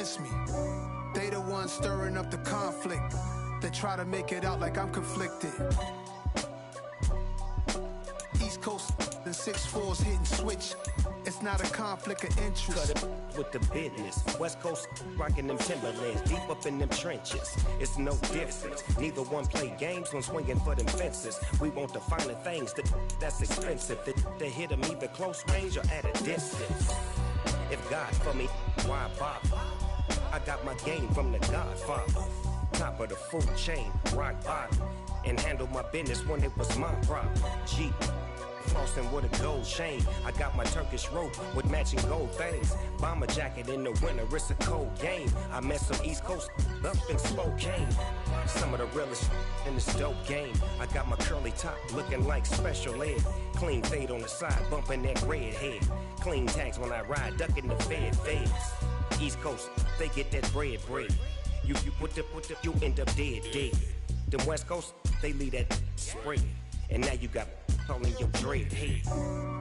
against me. They the ones stirring up the conflict. They try to make it out like I'm conflicted. East Coast and 6'4's hitting switch. It's not a conflict of interest. Cut it with the business. West Coast rocking them Timberlands, deep up in them trenches. It's no difference. Neither one play games when swinging for them fences. We want the finer things that's expensive. They hit them either close range or at a distance. If God for me, why bother? I got my game from the Godfather. Top of the food chain, rock bottom. And handle my business when it was my problem. Jeep. Flossing with a gold chain. I got my Turkish rope with matching gold things. Bomber jacket in the winter, it's a cold game. I met some East Coast up in Spokane. Some of the realest in this dope game. I got my curly top looking like special ed. Clean fade on the side, bumping that red head. Clean tags when I ride, ducking the feds. East Coast, they get that bread. You you end up dead. Them West Coast, they leave that spread. And now you got calling your dread head.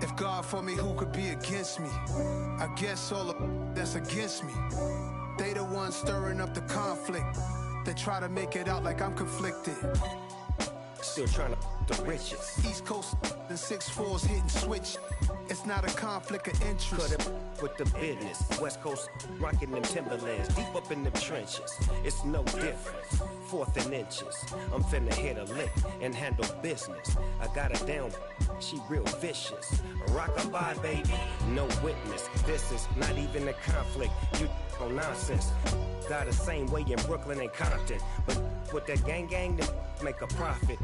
If God for me, who could be against me? I guess all of that's against me. They the ones stirring up the conflict. They try to make it out like I'm conflicted. Still trying to the riches. East Coast and 6'4's hitting switch. It's not a conflict of interest. Cut it with the business. West Coast rocking them Timberlands, deep up in them trenches. It's no difference. 4th and inches. I'm finna hit a lick and handle business. I got her down, she real vicious. Rockabye, baby, no witness. This is not even a conflict. You on nonsense. Got the same way in Brooklyn and Compton. But with that gang, then make a profit.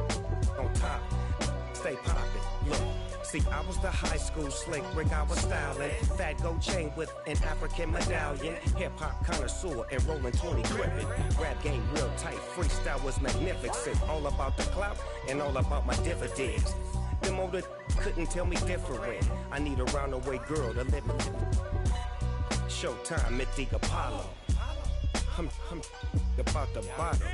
On top, stay poppin'. Look. See, I was the high school slick Rick, I was styling. Fat gold chain with an African medallion. Hip-hop connoisseur and rolling 20 gripping. Rap game real tight, freestyle was magnificent. All about the clout and all about my dividends. Them older couldn't tell me different. I need a roundaway girl to live with. Showtime at the Apollo. I'm about the bottom.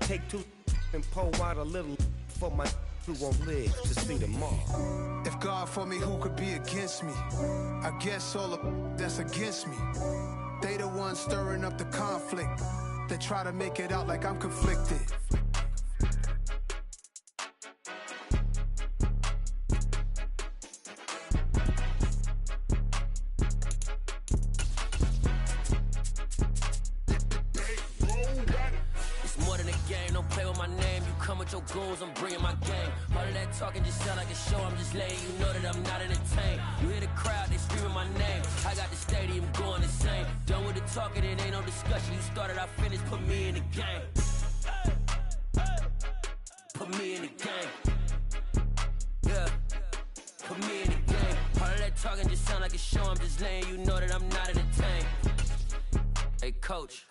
Take 2 and pour out a little for my who won't live to see tomorrow. If God for me, who could be against me? I guess all of that's against me. They the ones stirring up the conflict. They try to make it out like I'm conflicted. Your goons, I'm bringing my game. All of that talking just sound like a show. I'm just letting you know that I'm not entertained. You hear the crowd, they screaming my name. I got the stadium going insane. Done with the talking, it ain't no discussion. You started, I finished, put me in the game. Put me in the game. Yeah, put me in the game. All of that talking just sound like a show. I'm just letting you know that I'm not entertained. Hey, coach.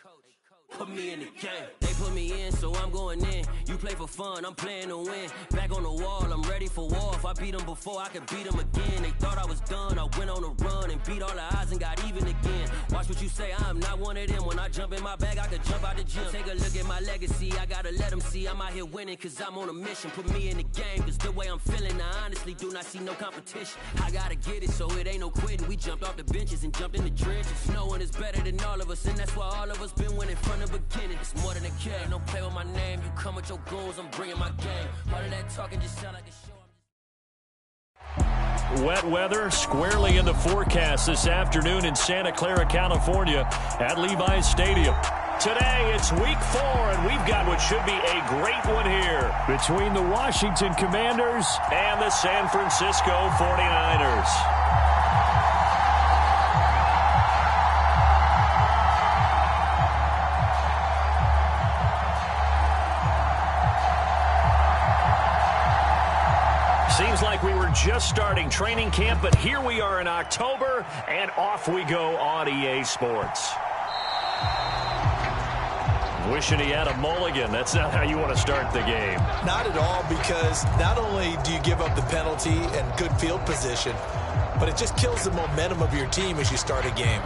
Put me in the game. They put me in, so I'm going in. You play for fun, I'm playing to win. Back on the wall, I'm ready for war. If I beat them before, I could beat them again. They thought I was done, I went on a run and beat all the odds and got even again. Watch what you say, I'm not one of them. When I jump in my bag, I could jump out the gym. Take a look at my legacy, I gotta let them see I'm out here winning, cause I'm on a mission. Put me in the game, cause the way I'm feeling, I honestly do not see no competition. I gotta get it, so it ain't no quitting. We jumped off the benches and jumped in the trenches. No one is better than all of us, and that's why all of us been winning from the beginning. It's more than a game, don't play with my name. You come with your goons, I'm bringing my game. All of that talking just sound like a show. Wet weather squarely in the forecast this afternoon in Santa Clara, California at Levi's Stadium. Today it's week 4, and we've got what should be a great one here between the Washington Commanders and the San Francisco 49ers. Seems like we were just starting training camp, but here we are in October, and off we go on EA Sports. Wishing he had a mulligan. That's not how you want to start the game. Not at all, because not only do you give up the penalty and good field position, but it just kills the momentum of your team as you start a game.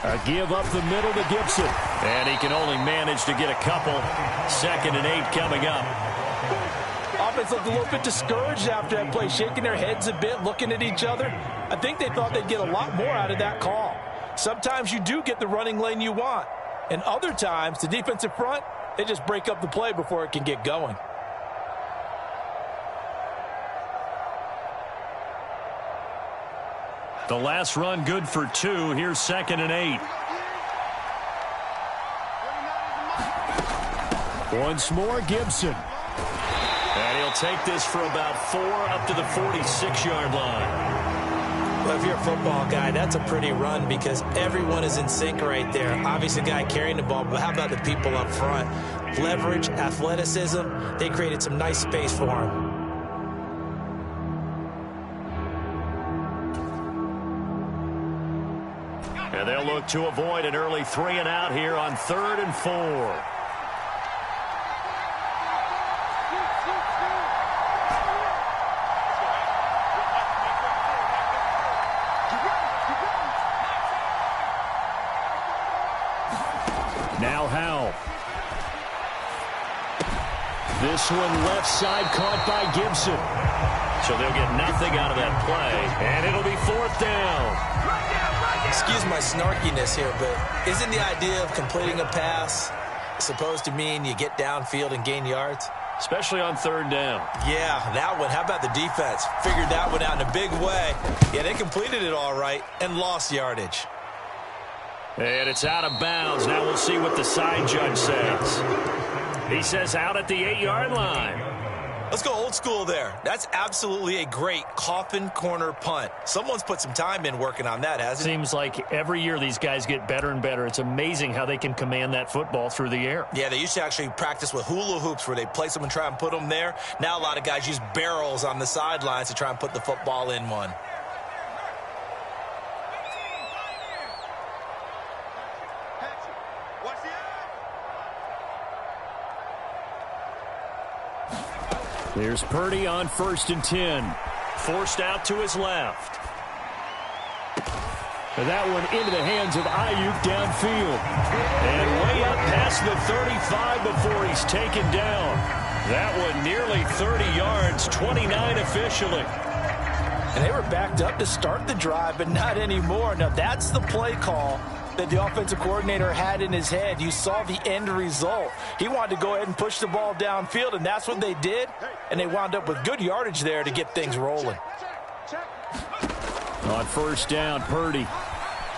A give up the middle to Gibson. And he can only manage to get a couple. 2nd and 8 coming up. Offense looked a little bit discouraged after that play, shaking their heads a bit, looking at each other. I think they thought they'd get a lot more out of that call. Sometimes you do get the running lane you want. And other times, the defensive front, they just break up the play before it can get going. The last run good for 2. Here's 2nd and 8. Once more, Gibson. And he'll take this for about 4 up to the 46-yard line. Well, if you're a football guy, that's a pretty run because everyone is in sync right there. Obviously, the guy carrying the ball, but how about the people up front? Leverage, athleticism, they created some nice space for him. And they'll look to avoid an early 3 and out here on 3rd and 4. Now Howell. This one left side caught by Gibson. So they'll get nothing out of that play, and it'll be 4th down. Excuse my snarkiness here, but isn't the idea of completing a pass supposed to mean you get downfield and gain yards? Especially on 3rd down. Yeah, that one. How about the defense? Figured that one out in a big way. Yeah, they completed it all right and lost yardage. And it's out of bounds. Now we'll see what the side judge says. He says out at the 8-yard line. Let's go old school there. That's absolutely a great coffin corner punt. Someone's put some time in working on that, hasn't it? Seems like every year these guys get better and better. It's amazing how they can command that football through the air. Yeah, they used to actually practice with hula hoops where they place them and try and put them there. Now a lot of guys use barrels on the sidelines to try and put the football in one. Here's Purdy on 1st and 10. Forced out to his left. And that one into the hands of Ayuk downfield. And way up past the 35 before he's taken down. That one nearly 30 yards, 29 officially. And they were backed up to start the drive, but not anymore. Now that's the play call that the offensive coordinator had in his head. You saw the end result. He wanted to go ahead and push the ball downfield, and that's what they did. And they wound up with good yardage there to get things rolling. On 1st down, Purdy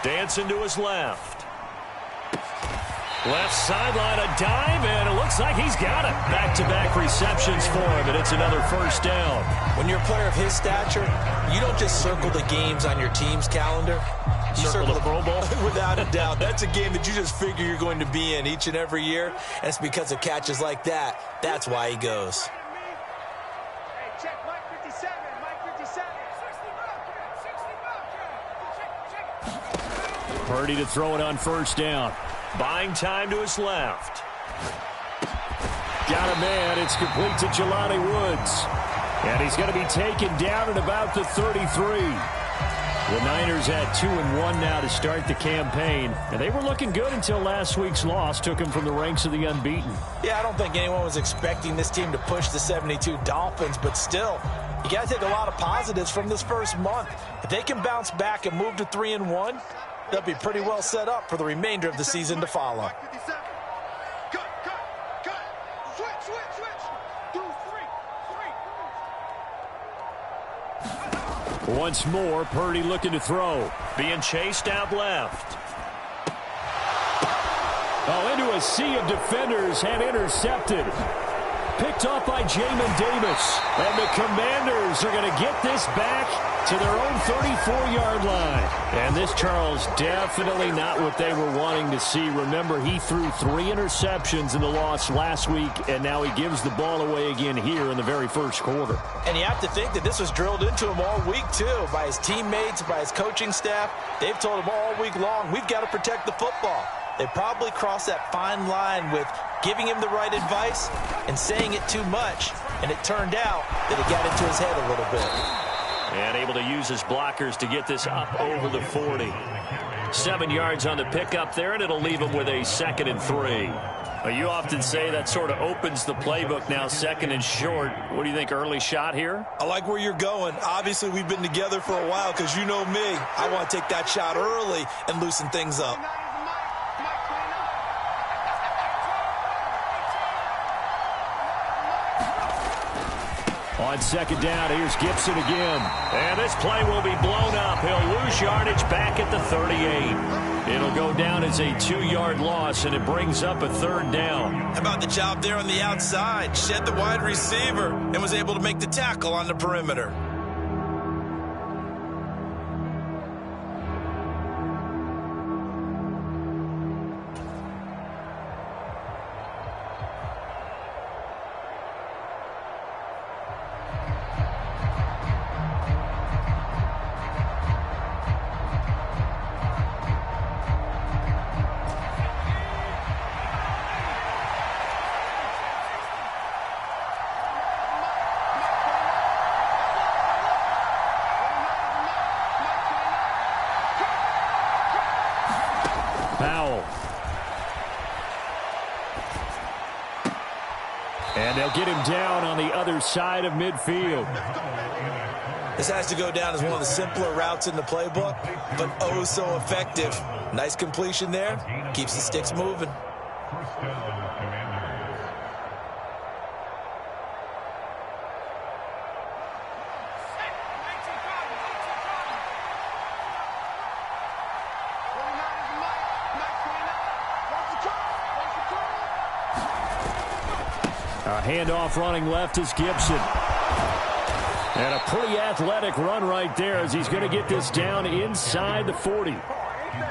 dancing to his left. Left sideline, a dive, and it looks like he's got it. Back-to-back receptions for him, and it's another 1st down. When you're a player of his stature, you don't just circle the games on your team's calendar. You circle the Pro Bowl? Without a doubt. That's a game that you just figure you're going to be in each and every year, and it's because of catches like that. That's why he goes. Purdy to throw it on 1st down. Buying time to his left. Got a man. It's complete to Jelani Woods. And he's going to be taken down at about the 33. The Niners at 2-1 now to start the campaign. And they were looking good until last week's loss took them from the ranks of the unbeaten. Yeah, I don't think anyone was expecting this team to push the 72 Dolphins, but still, you got to take a lot of positives from this first month. If they can bounce back and move to 3-1, they'll be pretty well set up for the remainder of the season to follow. Once more, Purdy looking to throw. Being chased out left. Oh, into a sea of defenders and intercepted. Picked off by Jamin Davis. And the Commanders are going to get this back to their own 34-yard line. And this, Charles, definitely not what they were wanting to see. Remember, he threw 3 interceptions in the loss last week, and now he gives the ball away again here in the very first quarter. And you have to think that this was drilled into him all week, too, by his teammates, by his coaching staff. They've told him all week long, we've got to protect the football. They probably crossed that fine line with giving him the right advice and saying it too much. And it turned out that it got into his head a little bit. And able to use his blockers to get this up over the 40. 7 yards on the pickup there, and it'll leave them with a 2nd and 3. You often say that sort of opens the playbook now, 2nd and short. What do you think, early shot here? I like where you're going. Obviously, we've been together for a while because you know me. I want to take that shot early and loosen things up. On 2nd down, here's Gibson again. And this play will be blown up. He'll lose yardage back at the 38. It'll go down as a 2-yard loss, and it brings up a 3rd down. How about the job there on the outside? Shed the wide receiver and was able to make the tackle on the perimeter. And they'll get him down on the other side of midfield. This has to go down as one of the simpler routes in the playbook, but oh so effective. Nice completion there. Keeps the sticks moving. Handoff running left is Gibson. And a pretty athletic run right there as he's going to get this down inside the 40.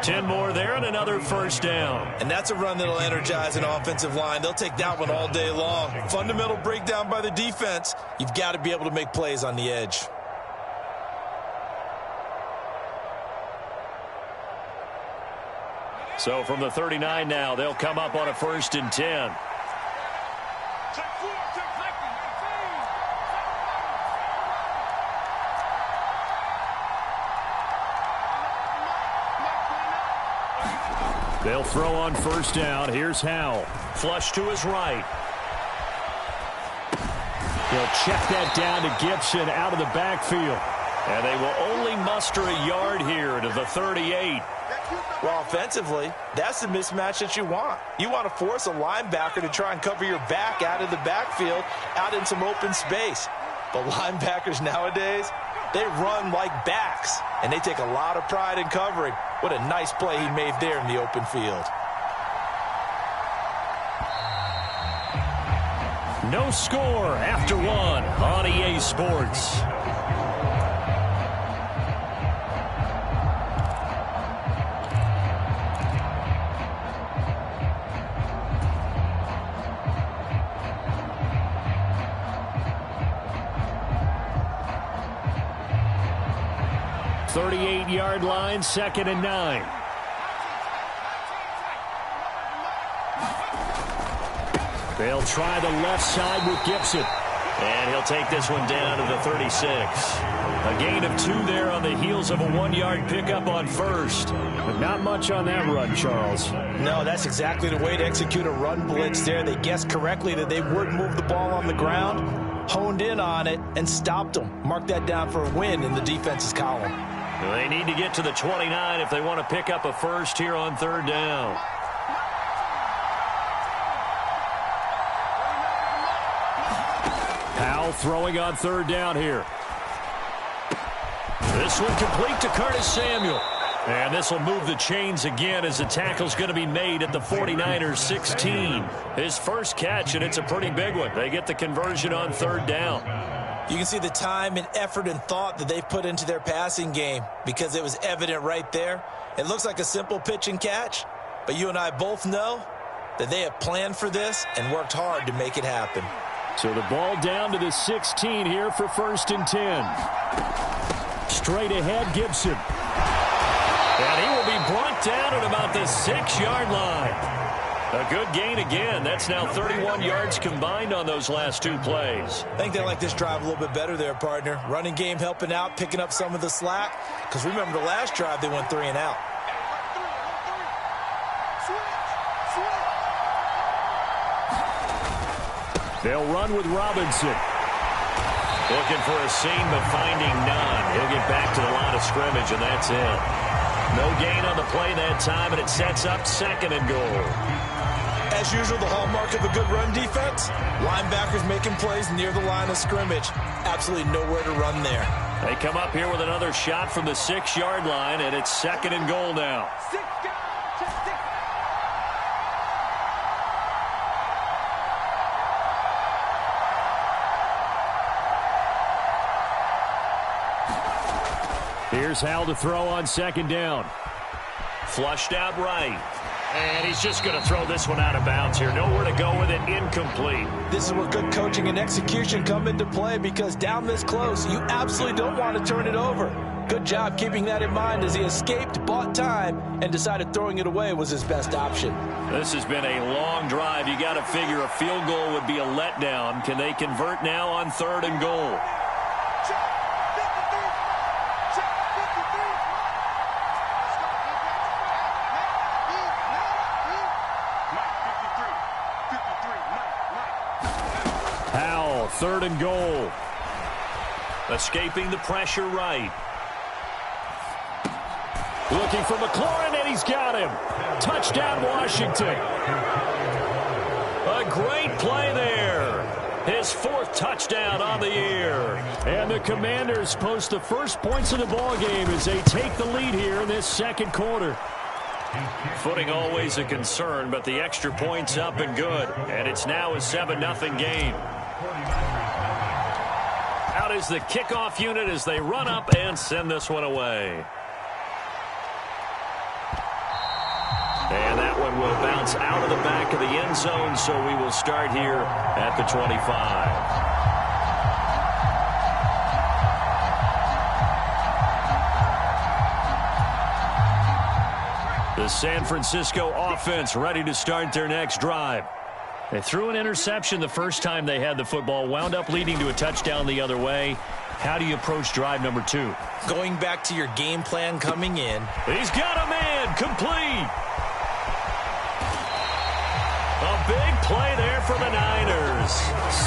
10 more there and another 1st down. And that's a run that'll energize an offensive line. They'll take that one all day long. Fundamental breakdown by the defense. You've got to be able to make plays on the edge. So from the 39 now, they'll come up on a 1st and 10. They'll throw on 1st down. Here's Howell. Flush to his right. He'll check that down to Gibson out of the backfield. And they will only muster a yard here to the 38. Well, offensively, that's the mismatch that you want. You want to force a linebacker to try and cover your back out of the backfield, out in some open space. But linebackers nowadays, they run like backs, and they take a lot of pride in covering. What a nice play he made there in the open field. No score after 1 on EA Sports. Yard line, 2nd and 9. They'll try the left side with Gibson. And he'll take this one down to the 36. A gain of 2 there on the heels of a 1-yard pickup on 1st. But not much on that run, Charles. No, that's exactly the way to execute a run blitz there. They guessed correctly that they would move the ball on the ground, honed in on it, and stopped them. Mark that down for a win in the defense's column. They need to get to the 29 if they want to pick up a 1st here on 3rd down. Howell throwing on 3rd down here. This one complete to Curtis Samuel. And this will move the chains again as the tackle's going to be made at the 49ers 16. His first catch, and it's a pretty big one. They get the conversion on 3rd down. You can see the time and effort and thought that they've put into their passing game because it was evident right there. It looks like a simple pitch and catch, but you and I both know that they have planned for this and worked hard to make it happen. So the ball down to the 16 here for 1st and 10. Straight ahead, Gibson. And he will be brought down at about the 6-yard line. A good gain again. That's now 31 yards combined on those last 2 plays. I think they like this drive a little bit better there, partner. Running game helping out, picking up some of the slack. Because remember the last drive, they went 3 and out. They'll run with Robinson. Looking for a seam, but finding none. He'll get back to the line of scrimmage, and that's it. No gain on the play that time, and it sets up 2nd and goal. As usual, the hallmark of a good run defense, linebackers making plays near the line of scrimmage. Absolutely nowhere to run there. They come up here with another shot from the 6-yard line, and it's 2nd and goal now. Here's Hal to throw on 2nd down. Flushed out right. And he's just going to throw this one out of bounds here. Nowhere to go with it. Incomplete. This is where good coaching and execution come into play, because down this close, you absolutely don't want to turn it over. Good job keeping that in mind as he escaped, bought time, and decided throwing it away was his best option. This has been a long drive. You got to figure a field goal would be a letdown. Can they convert now on 3rd and goal? Howell, 3rd and goal. Escaping the pressure right. Looking for McLaurin, and he's got him. Touchdown, Washington. A great play there. His 4th touchdown on the year. And the Commanders post the first points of the ballgame as they take the lead here in this 2nd quarter. Footing always a concern, but the extra point's up and good. And it's now a 7-0 game. Out is the kickoff unit as they run up and send this one away. And that one will bounce out of the back of the end zone, so we will start here at the 25. The San Francisco offense ready to start their next drive. They threw an interception the first time they had the football, wound up leading to a touchdown the other way. How do you approach drive number 2? Going back to your game plan coming in. He's got a man, complete. A big play there for the Niners.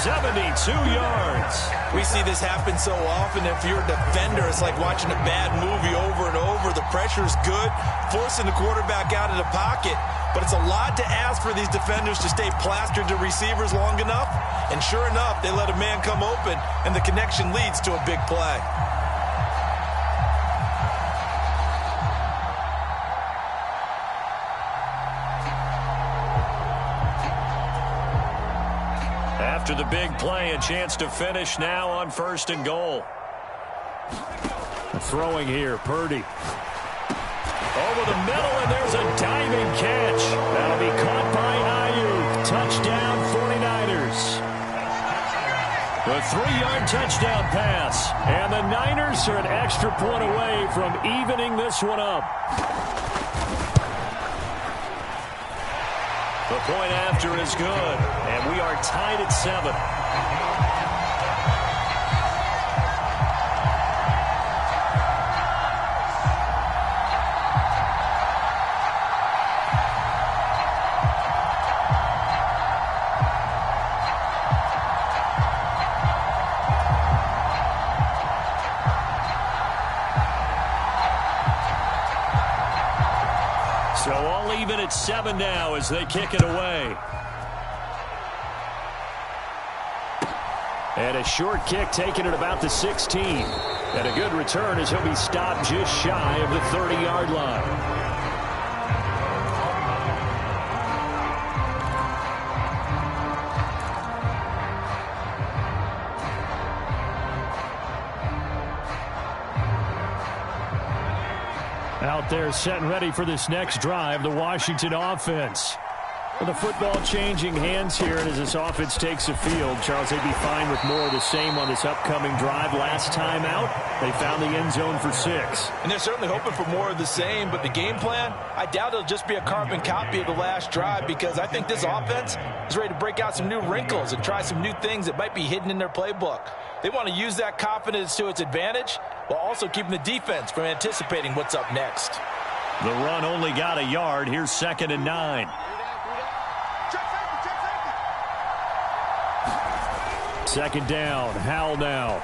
72 yards. We see this happen so often. If you're a defender, it's like watching a bad movie over and over. The pressure's good, forcing the quarterback out of the pocket. But it's a lot to ask for these defenders to stay plastered to receivers long enough. And sure enough, they let a man come open, and the connection leads to a big play. After the big play, a chance to finish now on 1st and goal. Throwing here, Purdy. Over the middle, and there's a diving catch. That'll be caught by Ayuk. Touchdown, 49ers. The 3-yard touchdown pass. And the Niners are an extra point away from evening this one up. The point after is good, and we are tied at 7. So all even at 7 now as they kick it away. And a short kick taken at about the 16. And a good return as he'll be stopped just shy of the 30-yard line. Out there set and ready for this next drive, the Washington offense. Well, the football changing hands here, and as this offense takes the field, Charles, they'd be fine with more of the same on this upcoming drive. Last time out, they found the end zone for 6. And they're certainly hoping for more of the same, but the game plan, I doubt it'll just be a carbon copy of the last drive, because I think this offense is ready to break out some new wrinkles and try some new things that might be hidden in their playbook. They want to use that confidence to its advantage while also keeping the defense from anticipating what's up next. The run only got a yard. Here's 2nd and 9. Second down. Howell now.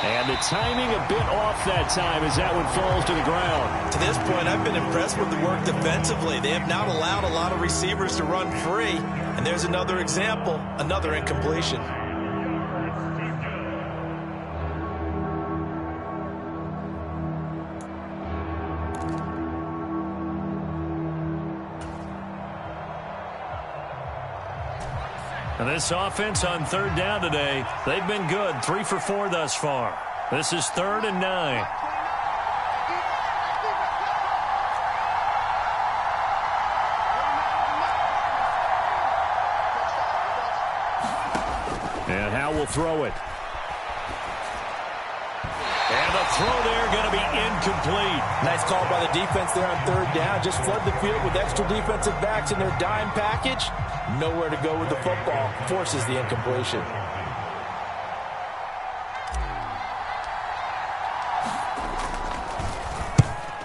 And the timing a bit off that time as that one falls to the ground. To this point, I've been impressed with the work defensively. They have not allowed a lot of receivers to run free. And there's another example, another incompletion. And this offense on third down today, they've been good. 3 for 4 thus far. This is 3rd and 9. And Howe will throw it. And the throw there going to be incomplete. Nice call by the defense there on third down. Just flood the field with extra defensive backs in their dime package. Nowhere to go with the football. Forces the incompletion.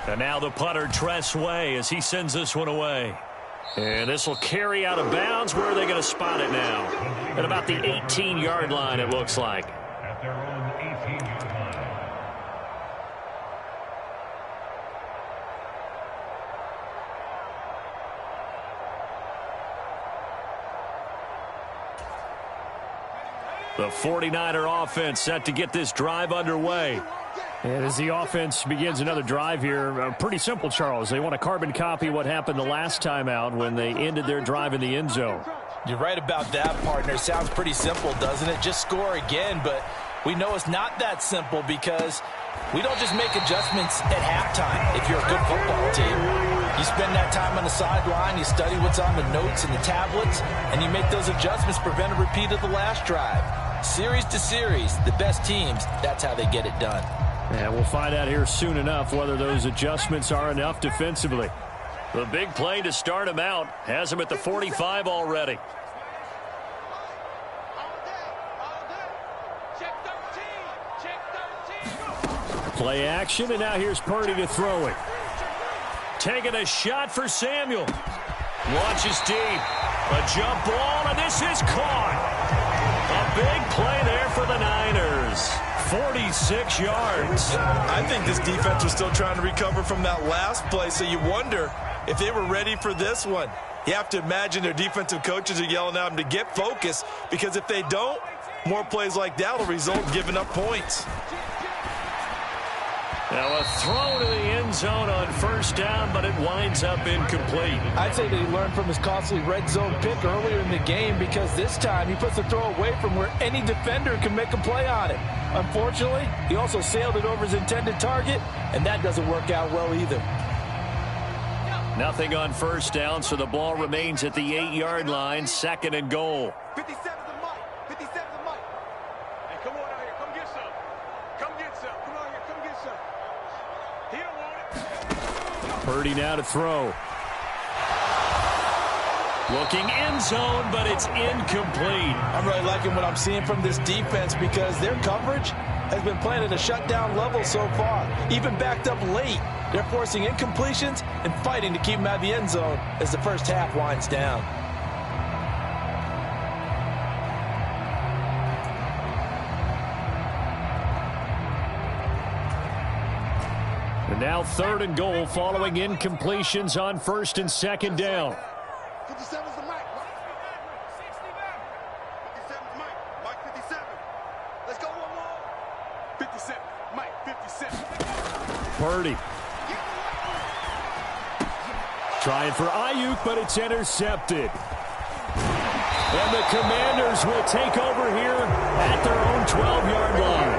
And now the punter, Tress Way, as he sends this one away. And this will carry out of bounds. Where are they going to spot it now? At about the 18-yard line, it looks like. At their own 18-yard line. The 49er offense set to get this drive underway. And as the offense begins another drive here, pretty simple, Charles. They want to carbon copy what happened the last time out when they ended their drive in the end zone. You're right about that, partner. Sounds pretty simple, doesn't it? Just score again, but we know it's not that simple because we don't just make adjustments at halftime if you're a good football team. You spend that time on the sideline, you study what's on the notes and the tablets, and you make those adjustments, prevent a repeat of the last drive. Series to series, the best teams, that's how they get it done. And we'll find out here soon enough whether those adjustments are enough defensively. The big play to start him out has him at the 45 already. Play action, and now here's Purdy to throw it. Taking a shot for Samuel. Launches deep. A jump ball, and this is caught. A big play there for the Niners. 46 yards. I think this defense was still trying to recover from that last play, so you wonder if they were ready for this one. You have to imagine their defensive coaches are yelling at them to get focused, because if they don't, more plays like that will result in giving up points. Now a throw to the end zone on first down, but it winds up incomplete. I'd say that he learned from his costly red zone pick earlier in the game, because this time he puts the throw away from where any defender can make a play on it. Unfortunately, he also sailed it over his intended target, and that doesn't work out well either. Nothing on first down, so the ball remains at the 8-yard line, 2nd and goal. 57's the mic. 57's the mic. Hey, come on out here. Come get some. Come get some. Come on here. Come get some. He don't want it. Purdy now to throw. Looking end zone, but it's incomplete. I'm really liking what I'm seeing from this defense, because their coverage has been playing at a shutdown level so far. Even backed up late, they're forcing incompletions and fighting to keep them out of the end zone as the first half winds down. And now 3rd and goal following incompletions on 1st and 2nd down. 57's the mic. 57's mic. Mike 57. Let's go one more. 57. Mike 57. Purdy. Trying for Ayuk, but it's intercepted. And the Commanders will take over here at their own 12-yard line.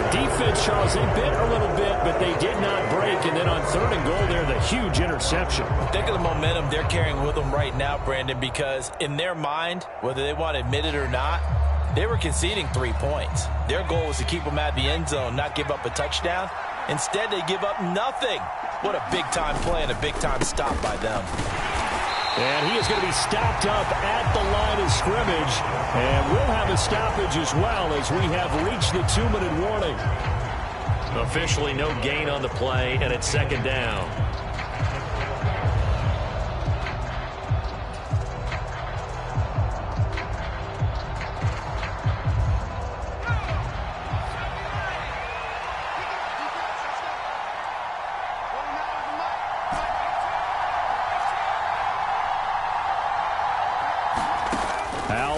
The defense, Charles, they bit a little bit, but they did not break. And then on 3rd and goal there, the huge interception. Think of the momentum they're carrying with them right now, Brandon, because in their mind, whether they want to admit it or not, they were conceding 3 points. Their goal was to keep them out of the end zone, not give up a touchdown. Instead, they give up nothing. What a big-time play and a big-time stop by them. And he is going to be stopped up at the line of scrimmage. And we'll have a stoppage as well, as we have reached the 2-minute warning. Officially no gain on the play, and it's 2nd down.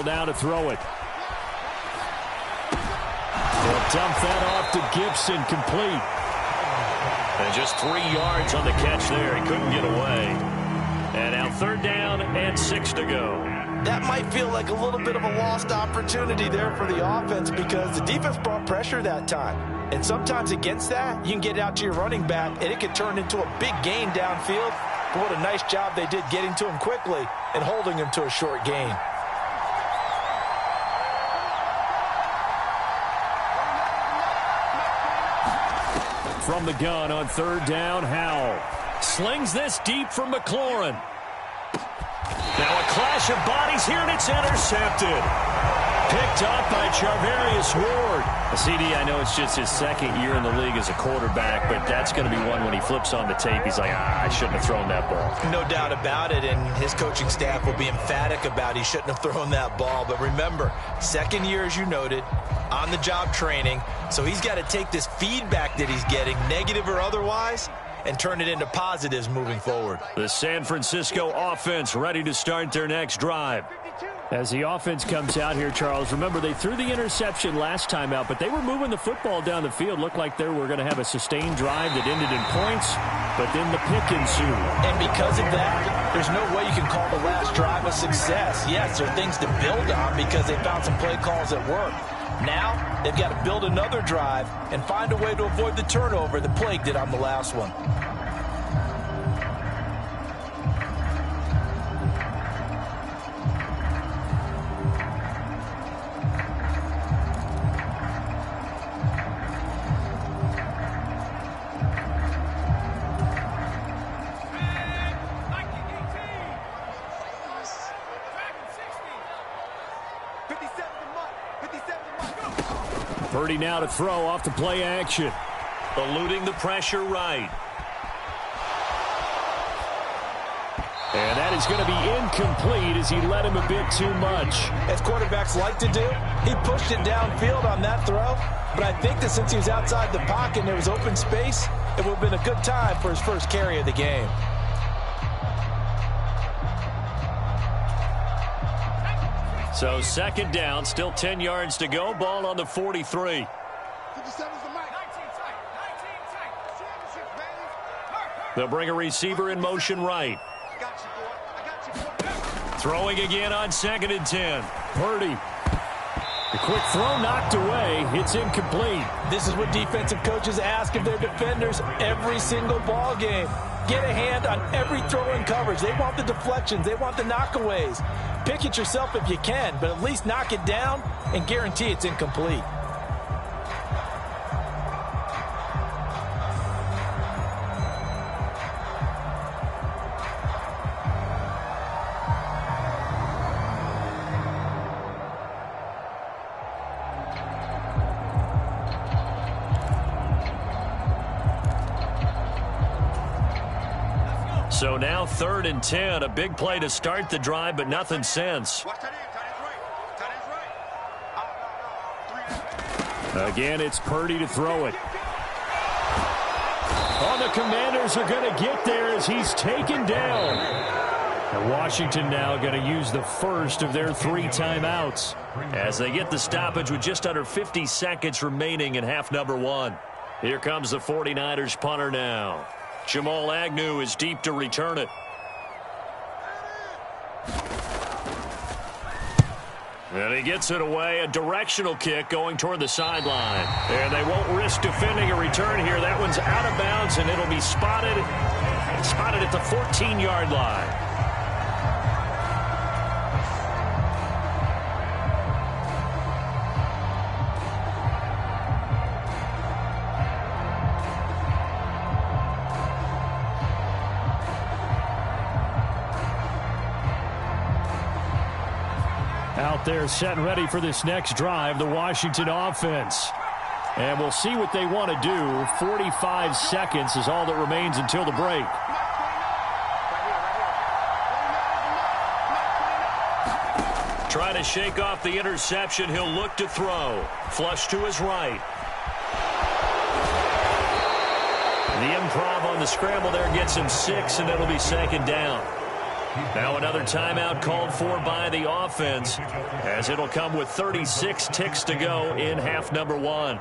now to throw it. He'll dump that off to Gibson, complete. And just 3 yards on the catch there. He couldn't get away. And now 3rd down and 6 to go. That might feel like a little bit of a lost opportunity there for the offense because the defense brought pressure that time. And sometimes against that, you can get out to your running back, and it can turn into a big gain downfield. But what a nice job they did getting to him quickly and holding him to a short gain. From the gun on 3rd down, Howell slings this deep from McLaurin. Now a clash of bodies here, and it's intercepted. Picked up by Charvarius Ward. CD, I know it's just his 2nd year in the league as a quarterback, but that's going to be one when he flips on the tape. He's like, I shouldn't have thrown that ball. No doubt about it, and his coaching staff will be emphatic about he shouldn't have thrown that ball. But remember, 2nd year, as you noted, on-the-job training, so he's got to take this feedback that he's getting, negative or otherwise, and turn it into positives moving forward. The San Francisco offense ready to start their next drive. As the offense comes out here, Charles, remember they threw the interception last time out, but they were moving the football down the field. Looked like they were going to have a sustained drive that ended in points, but then the pick ensued. And because of that, there's no way you can call the last drive a success. Yes, there are things to build on because they found some play calls that work. Now, they've got to build another drive and find a way to avoid the turnover that plagued it on the last one. Purdy now to throw off the play action. Eluding the pressure right. And that is going to be incomplete as he led him a bit too much. As quarterbacks like to do, he pushed it downfield on that throw. But I think that since he was outside the pocket and there was open space, it would have been a good time for his first carry of the game. So 2nd down, still 10 yards to go. Ball on the 43. They'll bring a receiver in motion right. Throwing again on 2nd and 10. Purdy. The quick throw knocked away. It's incomplete. This is what defensive coaches ask of their defenders every single ball game. Get a hand on every throw in coverage. They want the deflections. They want the knockaways. Pick it yourself if you can, but at least knock it down and guarantee it's incomplete. So now 3rd and 10, a big play to start the drive, but nothing since. Again, it's Purdy to throw it. Oh, the Commanders are going to get there as he's taken down. And Washington now going to use the first of their 3 timeouts as they get the stoppage with just under 50 seconds remaining in half number 1. Here comes the 49ers punter now. Jamal Agnew is deep to return it. And he gets it away, a directional kick going toward the sideline. And they won't risk defending a return here. That one's out of bounds, and it'll be spotted at the 14-yard line. Out there set and ready for this next drive, the Washington offense. And we'll see what they want to do. 45 seconds is all that remains until the break. Trying to shake off the interception. He'll look to throw. Flush to his right. The improv on the scramble there gets him 6, and it'll be 2nd down. Now another timeout called for by the offense, as it'll come with 36 ticks to go in half number 1.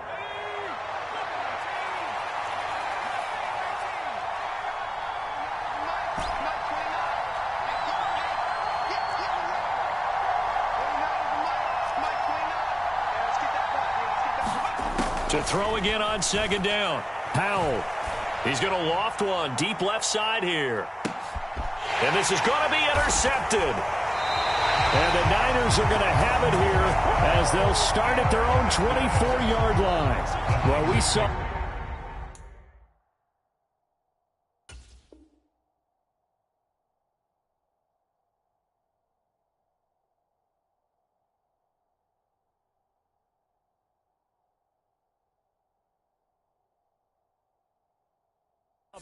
To throw again on second down. Powell. He's going to loft one deep left side here. And this is going to be intercepted. And the Niners are going to have it here as they'll start at their own 24-yard line. Well, we saw...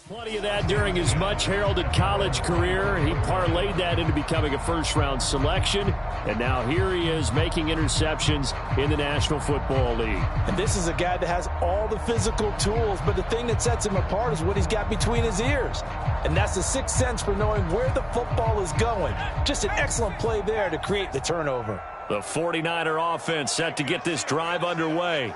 Plenty of that during his much-heralded college career. He parlayed that into becoming a first-round selection, and now here he is making interceptions in the National Football League. And this is a guy that has all the physical tools, but the thing that sets him apart is what he's got between his ears. And that's the sixth sense for knowing where the football is going. Just an excellent play there to create the turnover. The 49er offense set to get this drive underway.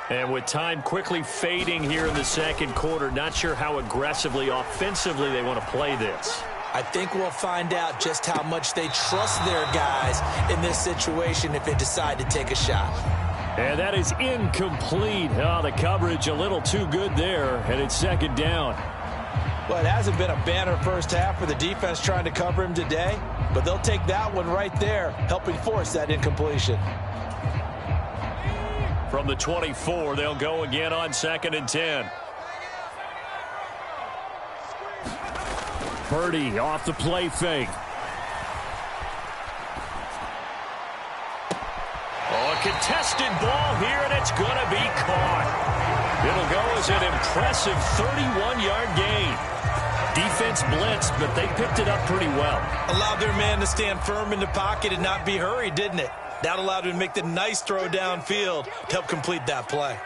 And with time quickly fading here in the second quarter, not sure how aggressively, offensively they want to play this. I think we'll find out just how much they trust their guys in this situation if they decide to take a shot. And that is incomplete. Oh, the coverage a little too good there, and it's second down. Well, it hasn't been a banner first half for the defense trying to cover him today, but they'll take that one right there, helping force that incompletion. From the 24, they'll go again on 2nd and 10. Purdy off the play fake. Oh, a contested ball here, and it's going to be caught. It'll go as an impressive 31-yard gain. Defense blitzed, but they picked it up pretty well. Allowed their man to stand firm in the pocket and not be hurried, didn't it? That allowed him to make the nice throw downfield to help complete that play.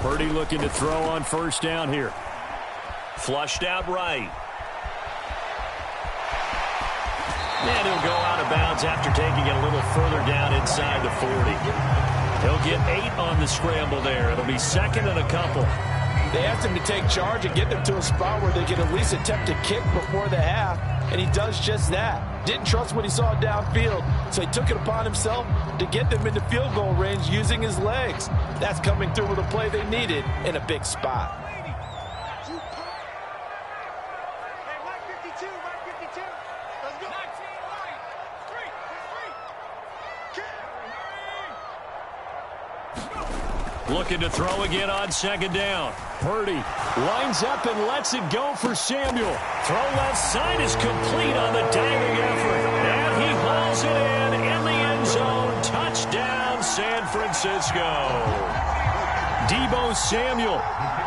Purdy looking to throw on first down here. Flushed out right. And he'll go out of bounds after taking it a little further down inside the 40. He'll get 8 on the scramble there. It'll be second and a couple. They asked him to take charge and get them to a spot where they can at least attempt to kick before the half, and he does just that. Didn't trust what he saw downfield, so he took it upon himself to get them into field goal range using his legs. That's coming through with a play they needed in a big spot. Looking to throw again on second down. Purdy lines up and lets it go for Samuel. Throw left side is complete on the diving effort. And he hauls it in the end zone. Touchdown, San Francisco. Deebo Samuel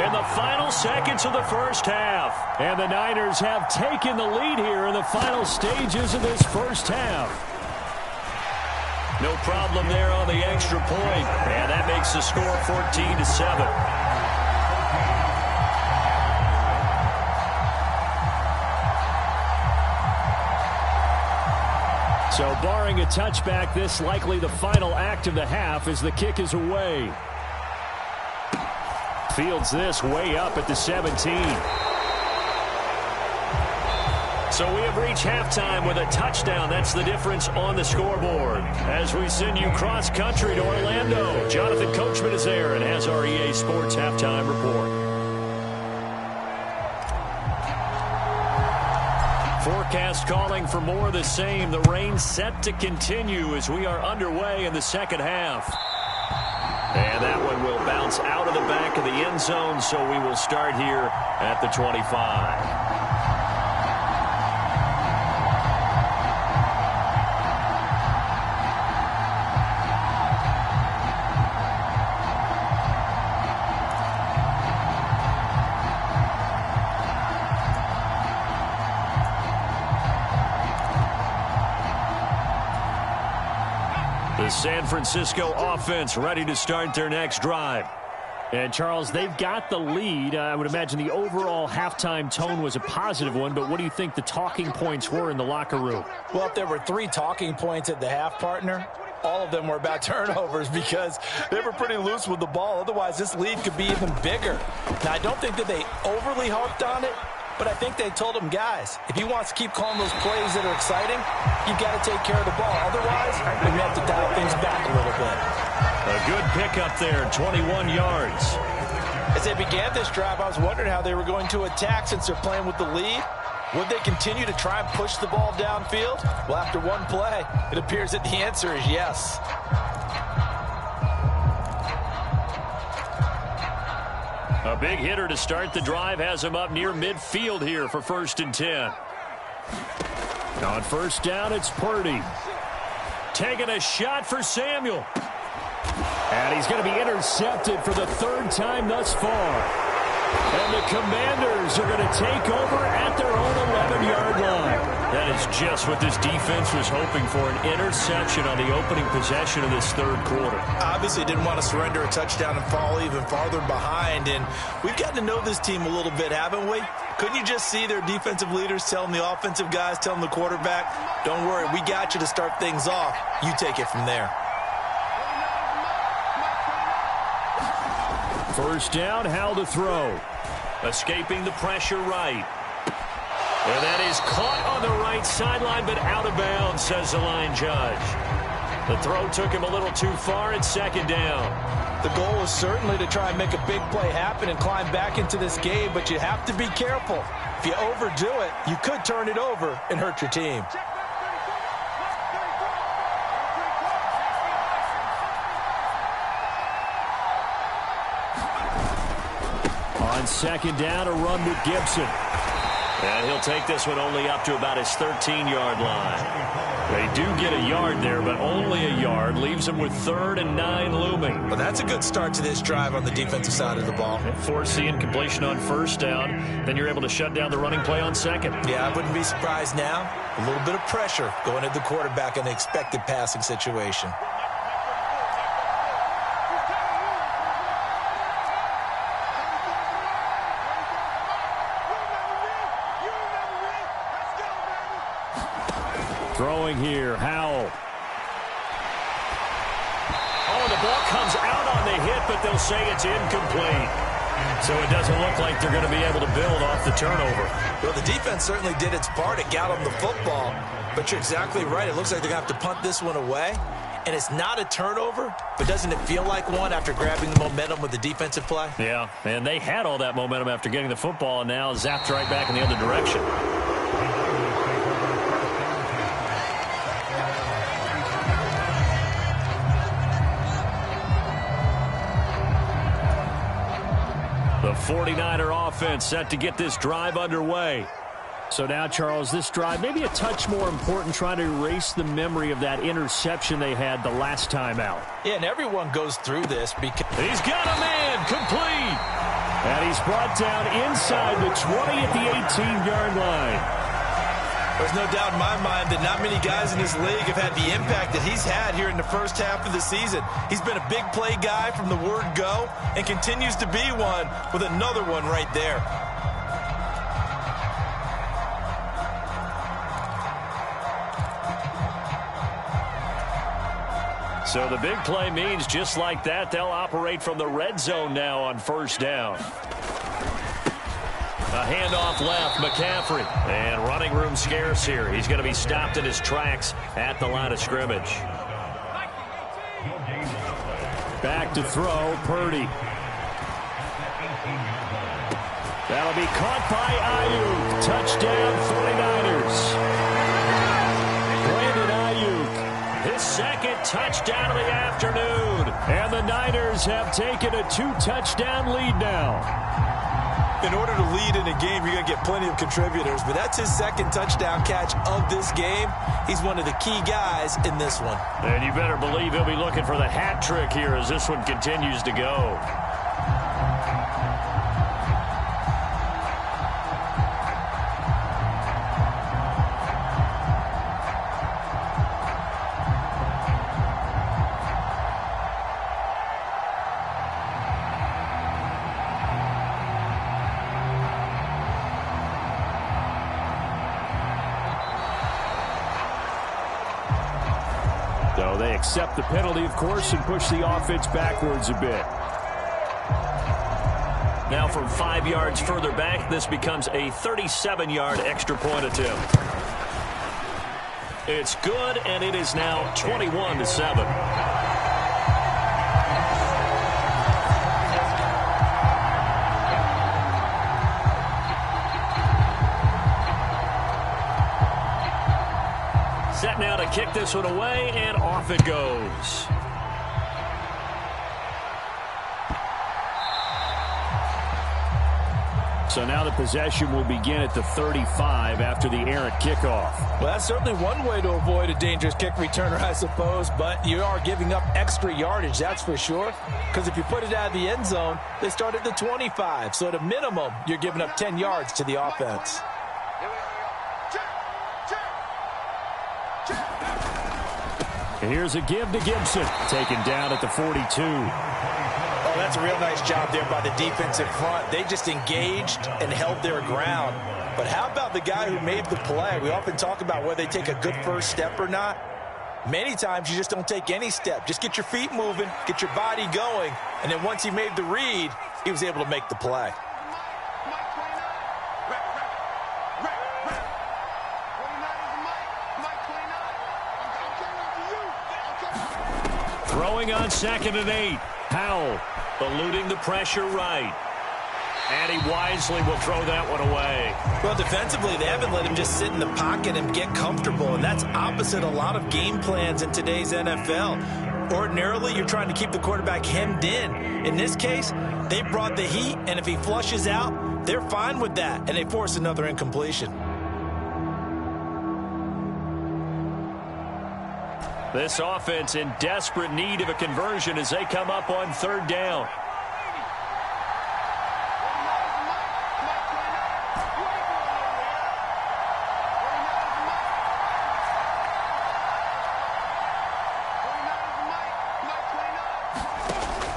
in the final seconds of the first half. And the Niners have taken the lead here in the final stages of this first half. No problem there on the extra point. And that makes the score 14-7. So barring a touchback, this likely the final act of the half as the kick is away. Fields this way up at the 17. So we have reached halftime with a touchdown. That's the difference on the scoreboard. As we send you cross-country to Orlando, Jonathan Coachman is there and has our EA Sports halftime report. Forecast calling for more of the same. The rain set to continue as we are underway in the second half. And that one will bounce out of the back of the end zone, so we will start here at the 25. The San Francisco offense ready to start their next drive. And, Charles, they've got the lead. I would imagine the overall halftime tone was a positive one, but what do you think the talking points were in the locker room? Well, if there were 3 talking points at the half, partner, all of them were about turnovers because they were pretty loose with the ball. Otherwise, this lead could be even bigger. Now, I don't think that they overly harped on it, but I think they told him, guys, if he wants to keep calling those plays that are exciting, you've got to take care of the ball. Otherwise, we have to dial things back a little bit. A good pickup there, 21 yards. As they began this drive, I was wondering how they were going to attack since they're playing with the lead. Would they continue to try and push the ball downfield? Well, after one play, it appears that the answer is yes. A big hitter to start the drive has him up near midfield here for 1st and 10. On 1st down, it's Purdy. Taking a shot for Samuel. And he's going to be intercepted for the 3rd time thus far. And the Commanders are going to take over at their own 11-yard line. That is just what this defense was hoping for, an interception on the opening possession of this 3rd quarter. Obviously didn't want to surrender a touchdown and fall even farther behind. And we've gotten to know this team a little bit, haven't we? Couldn't you just see their defensive leaders telling the offensive guys, telling the quarterback, don't worry, we got you to start things off. You take it from there. 1st down, Howell to throw. Escaping the pressure right. And that is caught on the right sideline, but out of bounds, says the line judge. The throw took him a little too far at 2nd down. The goal is certainly to try and make a big play happen and climb back into this game, but you have to be careful. If you overdo it, you could turn it over and hurt your team. On 2nd down, a run with Gibson. And he'll take this one only up to about his 13-yard line. They do get a yard there, but only a yard. Leaves him with 3rd and 9 looming. Well, that's a good start to this drive on the defensive side of the ball. Force the incompletion on 1st down. Then you're able to shut down the running play on 2nd. Yeah, I wouldn't be surprised now. A little bit of pressure going at the quarterback in an expected passing situation. Throwing here, Howell. Oh, the ball comes out on the hit, but they'll say it's incomplete. So it doesn't look like they're going to be able to build off the turnover. Well, the defense certainly did its part. It got on the football. But you're exactly right. It looks like they're going to have to punt this one away. And it's not a turnover, but doesn't it feel like one after grabbing the momentum with the defensive play? Yeah, and they had all that momentum after getting the football, and now zapped right back in the other direction. The 49er offense set to get this drive underway. So now, Charles, this drive maybe a touch more important, trying to erase the memory of that interception they had the last time out. Yeah, and everyone goes through this because he's got a man complete. And he's brought down inside the 20 at the 18-yard line. There's no doubt in my mind that not many guys in this league have had the impact that he's had here in the first half of the season. He's been a big play guy from the word go and continues to be one with another one right there. So the big play means just like that, they'll operate from the red zone now on 1st down. A handoff left, McCaffrey. And running room scarce here. He's going to be stopped in his tracks at the line of scrimmage. Back to throw, Purdy. That'll be caught by Ayuk. Touchdown, 49ers. Brandon Ayuk, his 2nd touchdown of the afternoon. And the Niners have taken a 2-touchdown lead now. In order to lead in a game, you're going to get plenty of contributors, but that's his 2nd touchdown catch of this game. He's one of the key guys in this one. And you better believe he'll be looking for the hat trick here as this one continues to go. So they accept the penalty, of course, and push the offense backwards a bit. Now from 5 yards further back, this becomes a 37-yard extra point attempt. It's good, and it is now 21-7. Set now to kick this one away, and off it goes. So now the possession will begin at the 35 after the errant kickoff. Well, that's certainly one way to avoid a dangerous kick returner, I suppose, but you are giving up extra yardage, that's for sure. Because if you put it out of the end zone, they start at the 25. So at a minimum, you're giving up 10 yards to the offense. And here's a give to Gibson, taken down at the 42. Oh, that's a real nice job there by the defensive front. They just engaged and held their ground. But how about the guy who made the play? We often talk about whether they take a good first step or not. Many times you just don't take any step. Just get your feet moving, get your body going, and then once he made the read, he was able to make the play. Throwing on 2nd and 8. Howell eluding the pressure right. And he wisely will throw that one away. Well, defensively, they haven't let him just sit in the pocket and get comfortable, and that's opposite a lot of game plans in today's NFL. Ordinarily, you're trying to keep the quarterback hemmed in. In this case, they brought the heat, and if he flushes out, they're fine with that, and they force another incompletion. This offense in desperate need of a conversion as they come up on 3rd down.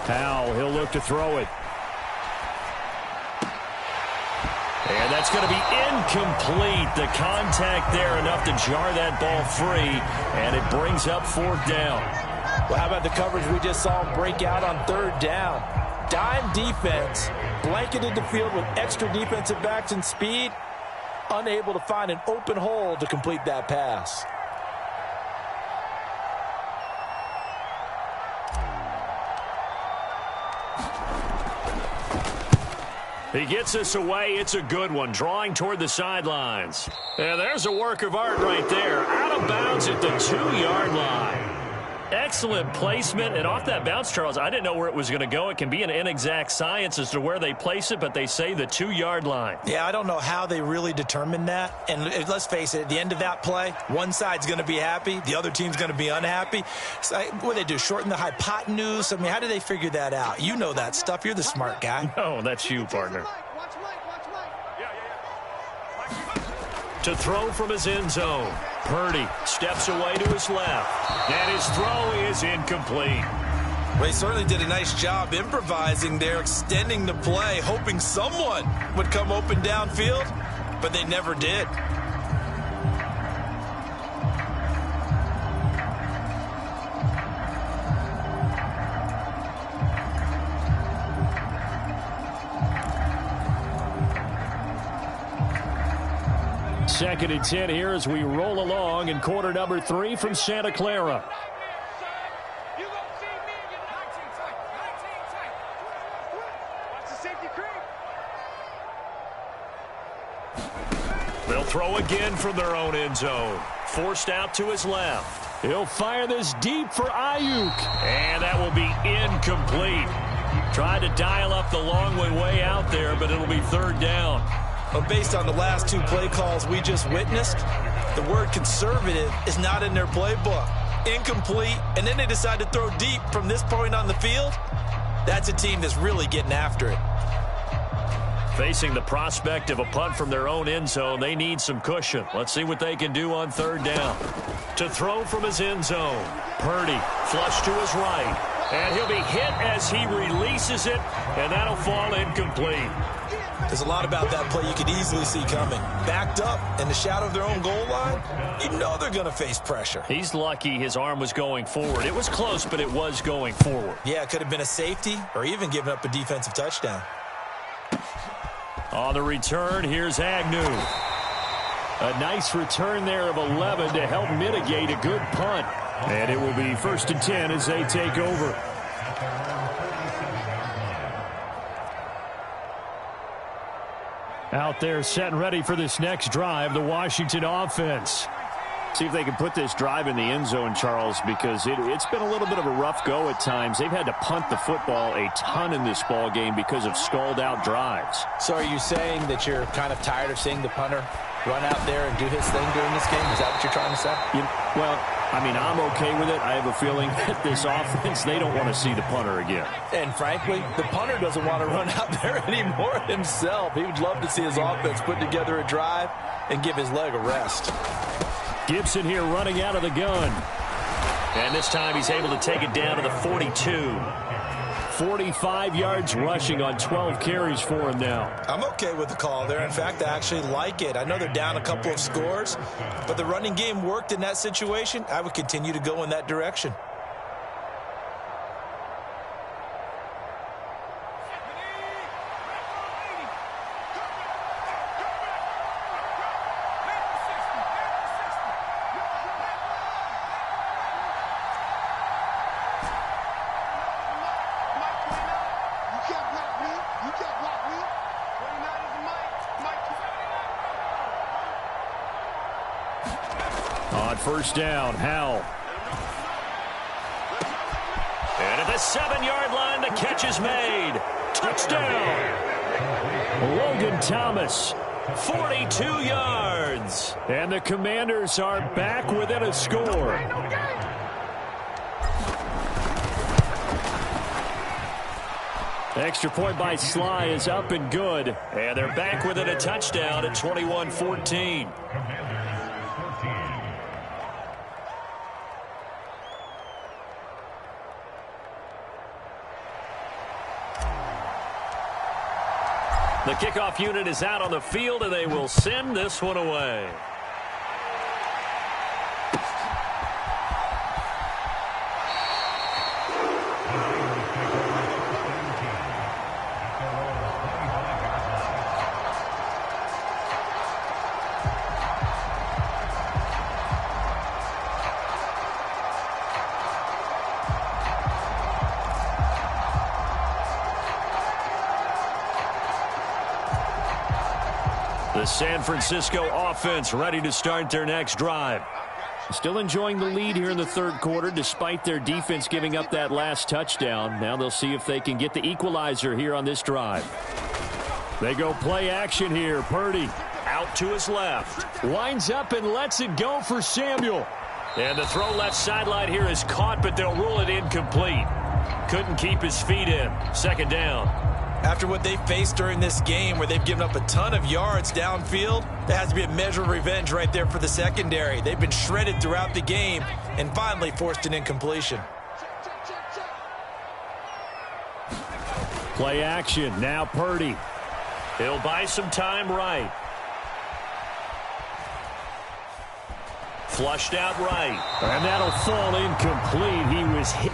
Howell, he'll look to throw it. And that's going to be incomplete. The contact there enough to jar that ball free, and it brings up 4th down. Well, how about the coverage we just saw break out on 3rd down? Dime defense, blanketed the field with extra defensive backs and speed, unable to find an open hole to complete that pass. He gets us away. It's a good one. Drawing toward the sidelines. And there's a work of art right there. Out of bounds at the 2-yard line. Excellent placement. And off that bounce, Charles, I didn't know where it was going to go. It can be an inexact science as to where they place it, but they say the 2-yard line. Yeah, I don't know how they really determined that. And let's face it, at the end of that play, one side's going to be happy, the other team's going to be unhappy. So, what do they do, shorten the hypotenuse? I mean, how do they figure that out? You know that stuff. You're the smart guy. No, that's you, partner. To throw from his end zone. Purdy steps away to his left. And his throw is incomplete. Well, he certainly did a nice job improvising there, extending the play, hoping someone would come open downfield, but they never did. Second and 10 here as we roll along in quarter number 3 from Santa Clara. They'll throw again from their own end zone. Forced out to his left. He'll fire this deep for Ayuk. And that will be incomplete. Tried to dial up the long way out there, but it'll be 3rd down. But based on the last 2 play calls we just witnessed, the word conservative is not in their playbook. Incomplete, and then they decide to throw deep from this point on the field. That's a team that's really getting after it. Facing the prospect of a punt from their own end zone, they need some cushion. Let's see what they can do on 3rd down. To throw from his end zone, Purdy flush to his right. And he'll be hit as he releases it, and that'll fall incomplete. There's a lot about that play you could easily see coming. Backed up in the shadow of their own goal line, you know they're going to face pressure. He's lucky his arm was going forward. It was close, but it was going forward. Yeah, it could have been a safety or even given up a defensive touchdown. On the return, here's Agnew. A nice return there of 11 to help mitigate a good punt. And it will be 1st and 10 as they take over. Out there set and ready for this next drive, the Washington offense. See if they can put this drive in the end zone, Charles, because it's been a little bit of a rough go at times. They've had to punt the football a ton in this ball game because of stalled-out drives. So are you saying that you're kind of tired of seeing the punter run out there and do his thing during this game? Is that what you're trying to say? Well, I mean, I'm okay with it. I have a feeling that this offense, they don't want to see the punter again. And frankly, the punter doesn't want to run out there anymore himself. He would love to see his offense put together a drive and give his leg a rest. Gibson here running out of the gun. And this time he's able to take it down to the 42. 45 yards rushing on 12 carries for him now. I'm okay with the call there. In fact, I actually like it. I know they're down a couple of scores, but the running game worked in that situation. I would continue to go in that direction. On 1st down, Howell. And at the 7-yard line, the catch is made. Touchdown! Logan Thomas, 42 yards. And the Commanders are back within a score. Extra point by Sly is up and good. And they're back within a touchdown at 21-14. The kickoff unit is out on the field, and they will send this one away. The San Francisco offense ready to start their next drive. Still enjoying the lead here in the 3rd quarter despite their defense giving up that last touchdown. Now they'll see if they can get the equalizer here on this drive. They go play action here. Purdy out to his left. Winds up and lets it go for Samuel. And the throw left sideline here is caught, but they'll rule it incomplete. Couldn't keep his feet in. 2nd down. After what they faced during this game where they've given up a ton of yards downfield, there has to be a measure of revenge right there for the secondary. They've been shredded throughout the game and finally forced an incompletion. Play action. Now Purdy. He'll buy some time right. Flushed out right. And that'll fall incomplete. He was hit.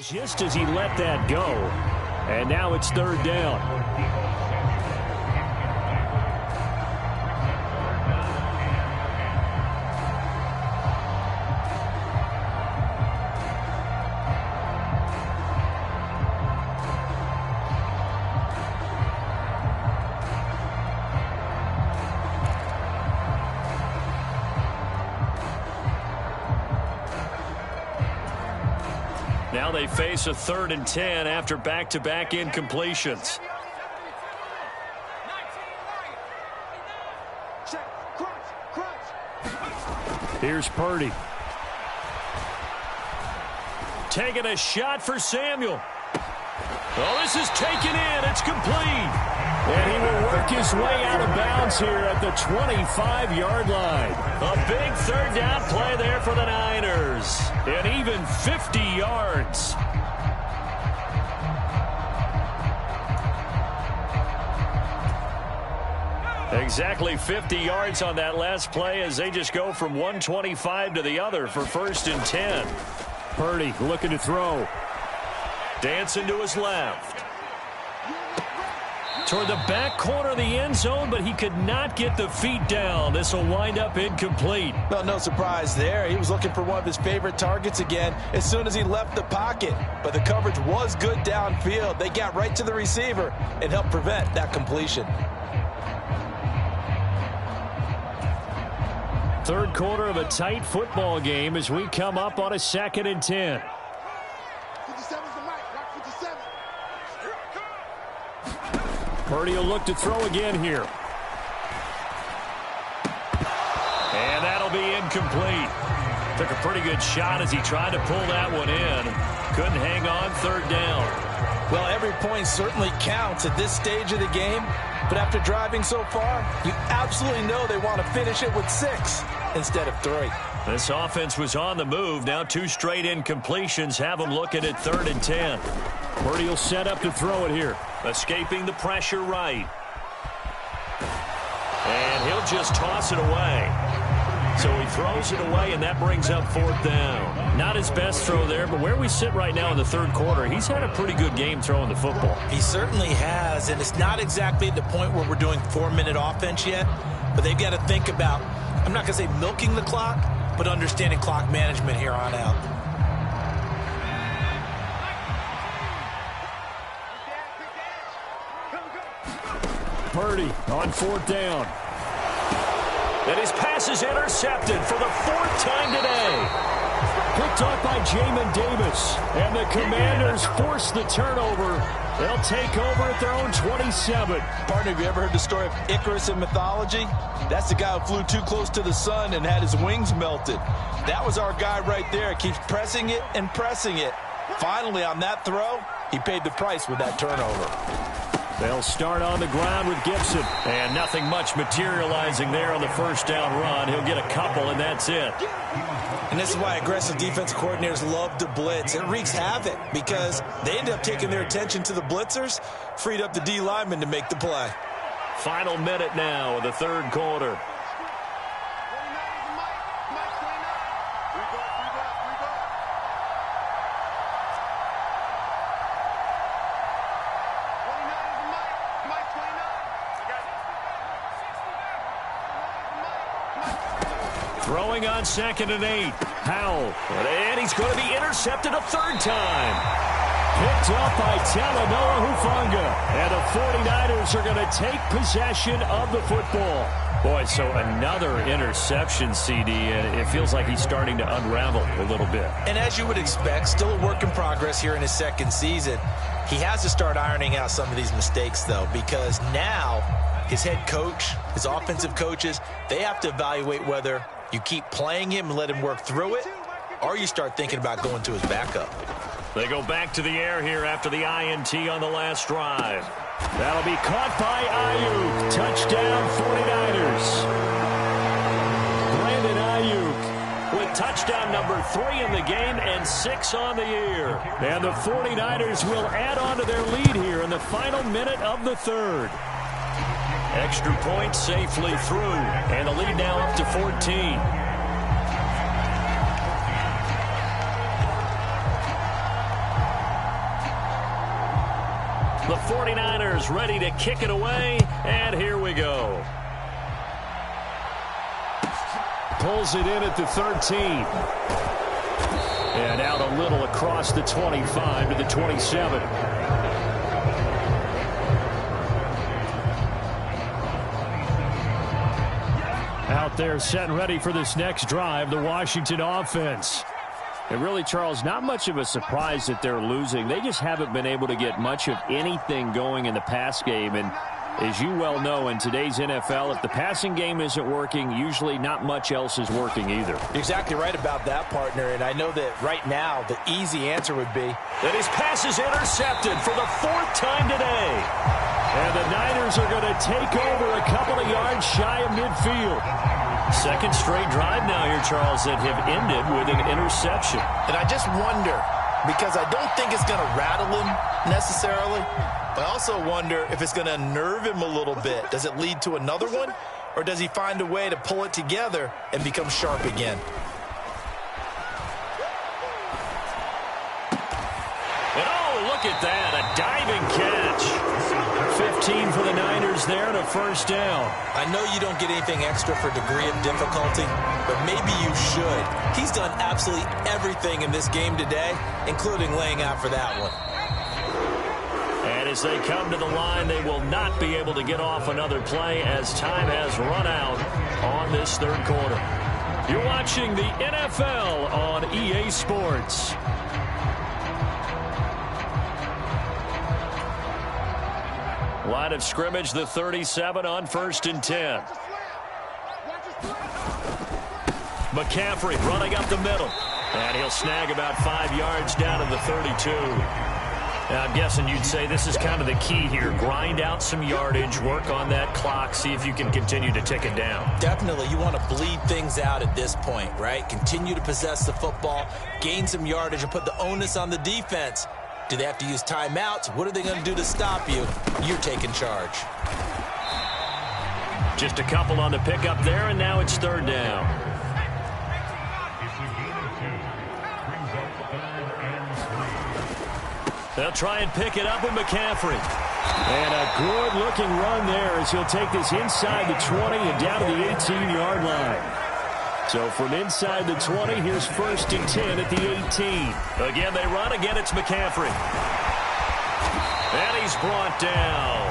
Just as he let that go, and now it's third down. Now they face a 3rd and 10 after back-to-back incompletions. Here's Purdy. Taking a shot for Samuel. Oh, this is taken in. It's complete. And he will work his way out of bounds here at the 25-yard line. A big 3rd down play there for the Niners. And even 50 yards. Exactly 50 yards on that last play as they just go from 125 to the other for 1st and 10. Purdy looking to throw. Dancing to his left. Toward the back corner of the end zone, but he could not get the feet down. This will wind up incomplete. Well, no surprise there. He was looking for one of his favorite targets again as soon as he left the pocket. But the coverage was good downfield. They got right to the receiver and helped prevent that completion. Third quarter of a tight football game as we come up on a 2nd and 10. 57's the mic. Rock 57. Purdy will look to throw again here. And that'll be incomplete. Took a pretty good shot as he tried to pull that one in. Couldn't hang on, 3rd down. Well, every point certainly counts at this stage of the game. But after driving so far, you absolutely know they want to finish it with 6 instead of 3. This offense was on the move. Now 2 straight incompletions have them looking at 3rd and 10. Purdy will set up to throw it here. Escaping the pressure right. And he'll just toss it away. So he throws it away, and that brings up 4th down. Not his best throw there, but where we sit right now in the 3rd quarter, he's had a pretty good game throwing the football. He certainly has, and it's not exactly at the point where we're doing 4-minute offense yet, but they've got to think about, I'm not going to say milking the clock, but understanding clock management here on out. Purdy on 4th down. And his pass is intercepted for the 4th time today. Picked up by Jamin Davis. And the Commanders force the turnover. They'll take over at their own 27. Partner, have you ever heard the story of Icarus in mythology? That's the guy who flew too close to the sun and had his wings melted. That was our guy right there. Keeps pressing it and pressing it. Finally, on that throw, he paid the price with that turnover. They'll start on the ground with Gibson. And nothing much materializing there on the 1st down run. He'll get a couple, and that's it. And this is why aggressive defense coordinators love to blitz. It wreaks havoc because they end up taking their attention to the blitzers, freed up the D lineman to make the play. Final minute now of the 3rd quarter. Throwing on 2nd and 8. Howell. And he's going to be intercepted a 3rd time. Picked up by Talanoa Hufanga. And the 49ers are going to take possession of the football. Boy, so another interception, CD, and it feels like he's starting to unravel a little bit. And as you would expect, still a work in progress here in his 2nd season. He has to start ironing out some of these mistakes, though, because now his head coach, his offensive coaches, they have to evaluate whether you keep playing him and let him work through it, or you start thinking about going to his backup. They go back to the air here after the INT on the last drive. That'll be caught by Ayuk. Touchdown 49ers. Brandon Ayuk with touchdown number 3 in the game and 6 on the year. And the 49ers will add on to their lead here in the final minute of the 3rd. Extra point safely through, and the lead now up to 14. 49ers ready to kick it away, and here we go. Pulls it in at the 13. And out a little across the 25 to the 27. Out there set and ready for this next drive, the Washington offense. And really, Charles, not much of a surprise that they're losing. They just haven't been able to get much of anything going in the pass game. And as you well know, in today's NFL, if the passing game isn't working, usually not much else is working either. You're exactly right about that, partner. And I know that right now the easy answer would be that his pass is intercepted for the 4th time today. And the Niners are going to take over a couple of yards shy of midfield. Second straight drive now here, Charles, that have ended with an interception. And I just wonder, because I don't think it's going to rattle him necessarily, but I also wonder if it's going to unnerve him a little bit. Does it lead to another one? Or does he find a way to pull it together and become sharp again? And oh, look at that, a diving catch. 15 for the Niners there and a first down. I know you don't get anything extra for degree of difficulty, but maybe you should. He's done absolutely everything in this game today, including laying out for that one. And as they come to the line, they will not be able to get off another play as time has run out on this third quarter. You're watching the NFL on EA Sports. Line of scrimmage, the 37 on 1st and 10. McCaffrey running up the middle. And he'll snag about 5 yards down to the 32. Now, I'm guessing you'd say this is kind of the key here. Grind out some yardage, work on that clock, see if you can continue to tick it down. Definitely. You want to bleed things out at this point, right? Continue to possess the football, gain some yardage, and put the onus on the defense. Do they have to use timeouts? What are they going to do to stop you? You're taking charge. Just a couple on the pickup there, and now it's 3rd down. They'll try and pick it up with McCaffrey. And a good-looking run there as he'll take this inside the 20 and down to the 18-yard line. So from inside the 20, here's 1st and 10 at the 18. Again, they run. Again, it's McCaffrey. And he's brought down.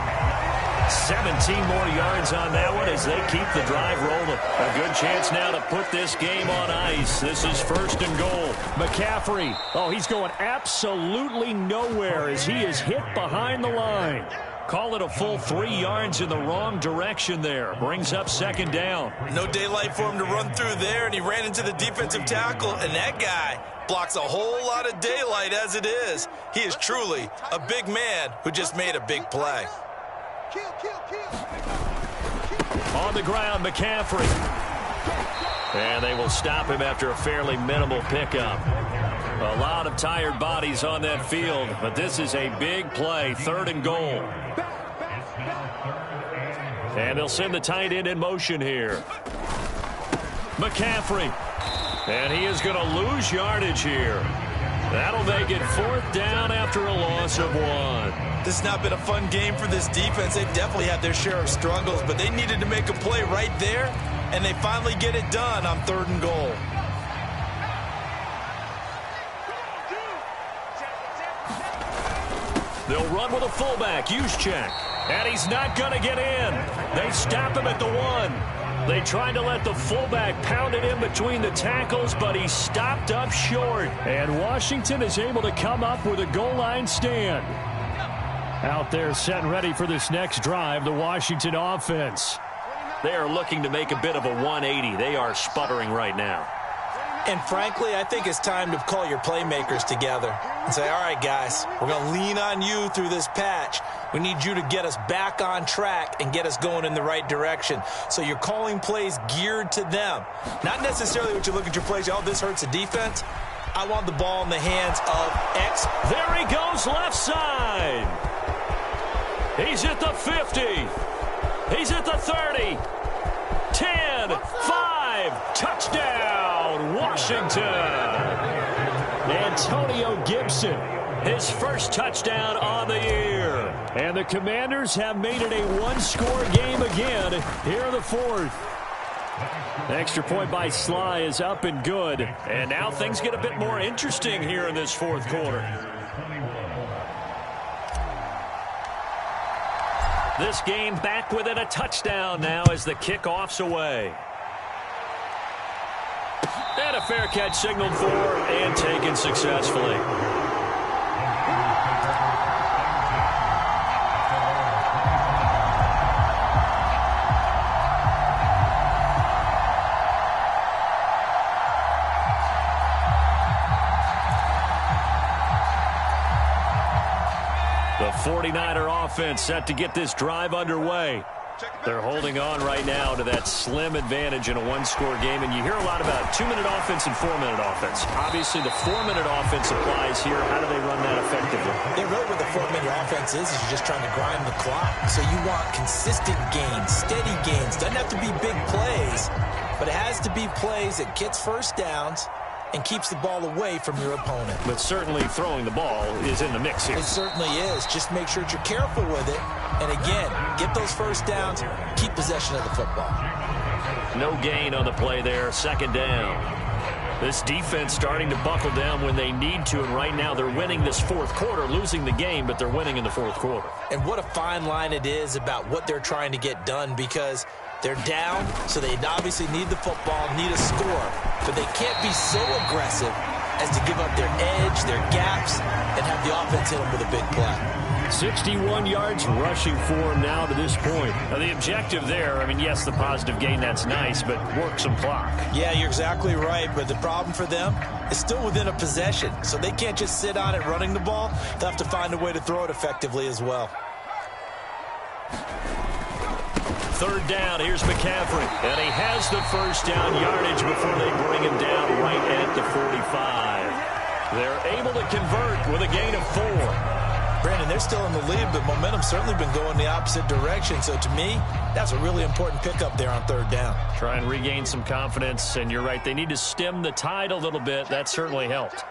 17 more yards on that one as they keep the drive rolling. A good chance now to put this game on ice. This is 1st and goal. McCaffrey, oh, he's going absolutely nowhere as he is hit behind the line. Call it a full 3 yards in the wrong direction there. Brings up 2nd down. No daylight for him to run through there, and he ran into the defensive tackle, and that guy blocks a whole lot of daylight as it is. He is truly a big man who just made a big play. On the ground, McCaffrey. And they will stop him after a fairly minimal pickup. A lot of tired bodies on that field, but this is a big play, 3rd and goal. And they'll send the tight end in motion here. McCaffrey. And he is going to lose yardage here. That'll make it 4th down after a loss of 1. This has not been a fun game for this defense. They've definitely had their share of struggles, but they needed to make a play right there, and they finally get it done on 3rd and goal. They'll run with a fullback, Juszczyk. And he's not going to get in. They stop him at the 1. They tried to let the fullback pound it in between the tackles, but he stopped up short. And Washington is able to come up with a goal line stand. Out there set and ready for this next drive, the Washington offense. They are looking to make a bit of a 180. They are sputtering right now. And frankly, I think it's time to call your playmakers together and say, all right, guys, we're going to lean on you through this patch. We need you to get us back on track and get us going in the right direction. So you're calling plays geared to them. Not necessarily what you look at your plays, oh, this hurts the defense. I want the ball in the hands of X. There he goes, left side. He's at the 50. He's at the 30. 10, 5, touchdown, Washington. Antonio Gibson his first touchdown on the year. And the Commanders have made it a one-score game again here in the fourth. Extra point by Sly is up and good. And now things get a bit more interesting here in this fourth quarter. This game back within a touchdown now as the kickoff's away. And a fair catch signaled for and taken successfully. The 49er offense set to get this drive underway. They're holding on right now to that slim advantage in a one-score game, and you hear a lot about 2-minute offense and 4-minute offense. Obviously, the 4-minute offense applies here. How do they run that effectively? Yeah, really what the 4-minute offense is you're just trying to grind the clock. So you want consistent gains, steady gains. Doesn't have to be big plays, but it has to be plays that gets first downs and keeps the ball away from your opponent. But certainly throwing the ball is in the mix here. It certainly is. Just make sure that you're careful with it. And again, get those first downs, keep possession of the football. No gain on the play there, second down. This defense starting to buckle down when they need to, and right now they're winning this fourth quarter, losing the game, but they're winning in the fourth quarter. And what a fine line it is about what they're trying to get done, because they're down, so they obviously need the football, need a score, but they can't be so aggressive as to give up their edge, their gaps, and have the offense hit them with a big play. 61 yards rushing for him now to this point. Now, the objective there, I mean, yes, the positive gain, that's nice, but work some clock. Yeah, you're exactly right, but the problem for them is still within a possession, so they can't just sit on it running the ball. They'll have to find a way to throw it effectively as well. Third down, here's McCaffrey, and he has the first down yardage before they bring him down right at the 45. They're able to convert with a gain of 4. Brandon, they're still in the lead, but momentum's certainly been going the opposite direction. So to me, that's a really important pickup there on third down. Try and regain some confidence, and you're right, they need to stem the tide a little bit. That certainly helped.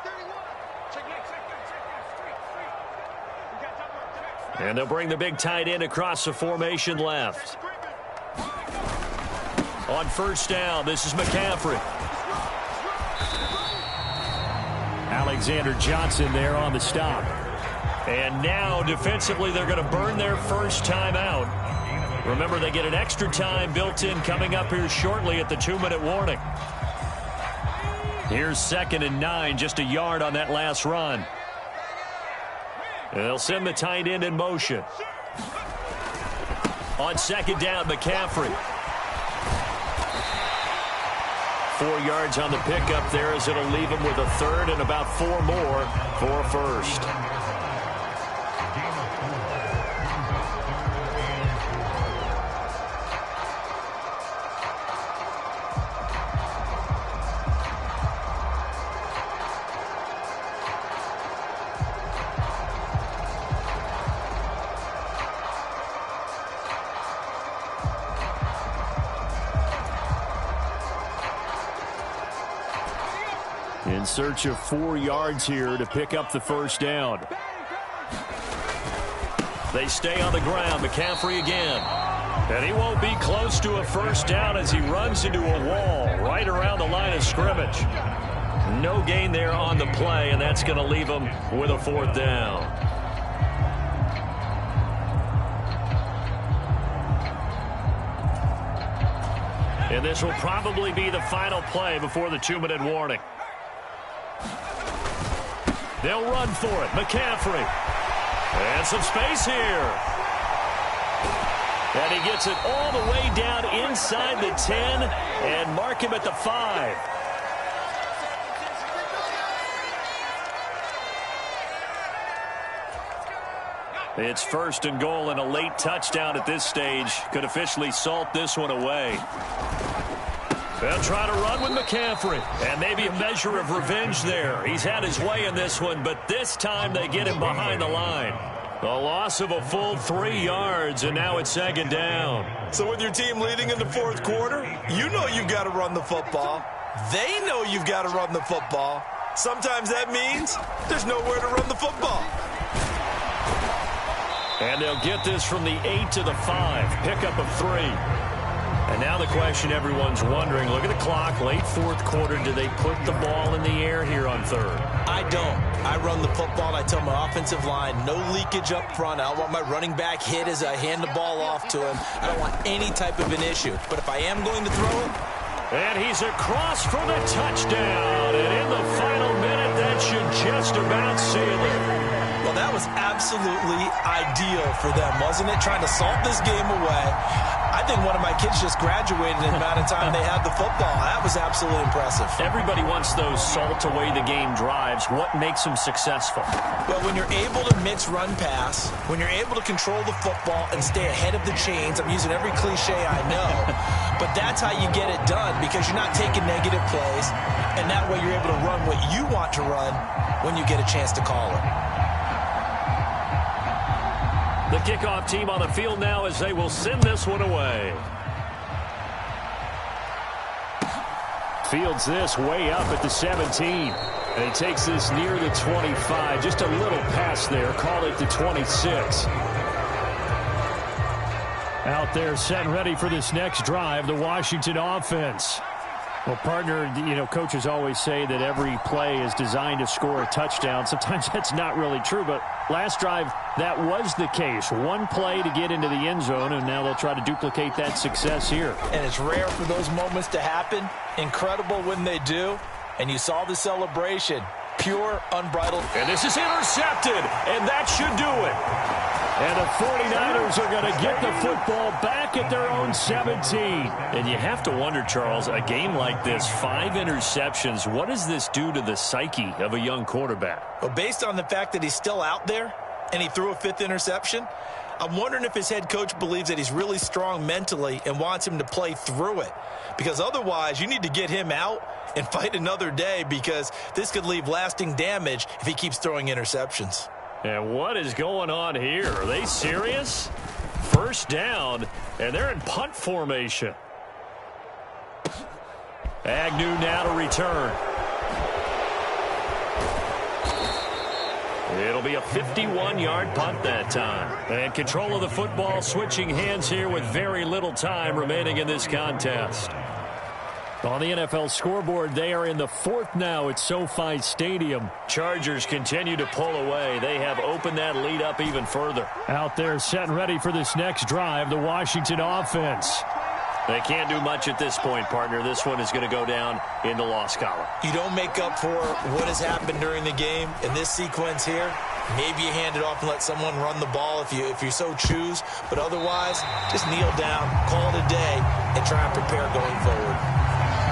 And they'll bring the big tight end across the formation left. On first down, this is McCaffrey. Alexander Johnson there on the stop. And now, defensively, they're going to burn their first time out. Remember, they get an extra time built in coming up here shortly at the 2-minute warning. Here's 2nd and 9, just a yard on that last run. And they'll send the tight end in motion. On second down, McCaffrey. 4 yards on the pickup there as it'll leave him with a third and about 4 more for first. In search of 4 yards here to pick up the first down. They stay on the ground. McCaffrey again. And he won't be close to a first down as he runs into a wall right around the line of scrimmage. No gain there on the play, and that's going to leave him with a 4th down. And this will probably be the final play before the 2-minute warning. They'll run for it. McCaffrey. And some space here. And he gets it all the way down inside the 10 and mark him at the 5. It's 1st and goal, and a late touchdown at this stage could officially salt this one away. They'll try to run with McCaffrey, and maybe a measure of revenge there. He's had his way in this one, but this time they get him behind the line. A loss of a full 3 yards, and now it's 2nd down. So with your team leading in the 4th quarter, you know you've got to run the football. They know you've got to run the football. Sometimes that means there's nowhere to run the football. And they'll get this from the 8 to the 5. Pickup of 3. And now the question everyone's wondering, look at the clock, late fourth quarter, do they put the ball in the air here on third? I don't. I run the football, and I tell my offensive line, no leakage up front. I don't want my running back hit as I hand the ball off to him. I don't want any type of an issue. But if I am going to throw it, and he's across for the touchdown. And in the final minute, that should just about seal it. Well, that was absolutely ideal for them, wasn't it? Trying to salt this game away. I think one of my kids just graduated in the amount of time they had the football. That was absolutely impressive. Everybody wants those salt-away-the-game drives. What makes them successful? Well, when you're able to mix run-pass, when you're able to control the football and stay ahead of the chains, I'm using every cliche I know, but that's how you get it done because you're not taking negative plays, and that way you're able to run what you want to run when you get a chance to call it. The kickoff team on the field now as they will send this one away. Fields this way up at the 17. And he takes this near the 25. Just a little pass there. Call it the 26. Out there set and ready for this next drive, the Washington offense. Well, partner, you know, coaches always say that every play is designed to score a touchdown. Sometimes that's not really true, but last drive, that was the case. One play to get into the end zone, and now they'll try to duplicate that success here. And it's rare for those moments to happen. Incredible when they do. And you saw the celebration. Pure, unbridled. And this is intercepted, and that should do it. And the 49ers are going to get the football back at their own 17. And you have to wonder, Charles, a game like this, 5 interceptions, what does this do to the psyche of a young quarterback? Well, based on the fact that he's still out there and he threw a 5th interception, I'm wondering if his head coach believes that he's really strong mentally and wants him to play through it. Because otherwise, you need to get him out and fight another day because this could leave lasting damage if he keeps throwing interceptions. And what is going on here? Are they serious? First down, and they're in punt formation. Agnew now to return. It'll be a 51-yard punt that time. And control of the football switching hands here with very little time remaining in this contest. On the NFL scoreboard, they are in the 4th now at SoFi Stadium. Chargers continue to pull away. They have opened that lead up even further. Out there set and ready for this next drive, the Washington offense. They can't do much at this point, partner. This one is going to go down in the loss column. You don't make up for what has happened during the game in this sequence here. Maybe you hand it off and let someone run the ball if you so choose. But otherwise, just kneel down, call it a day, and try and prepare going forward.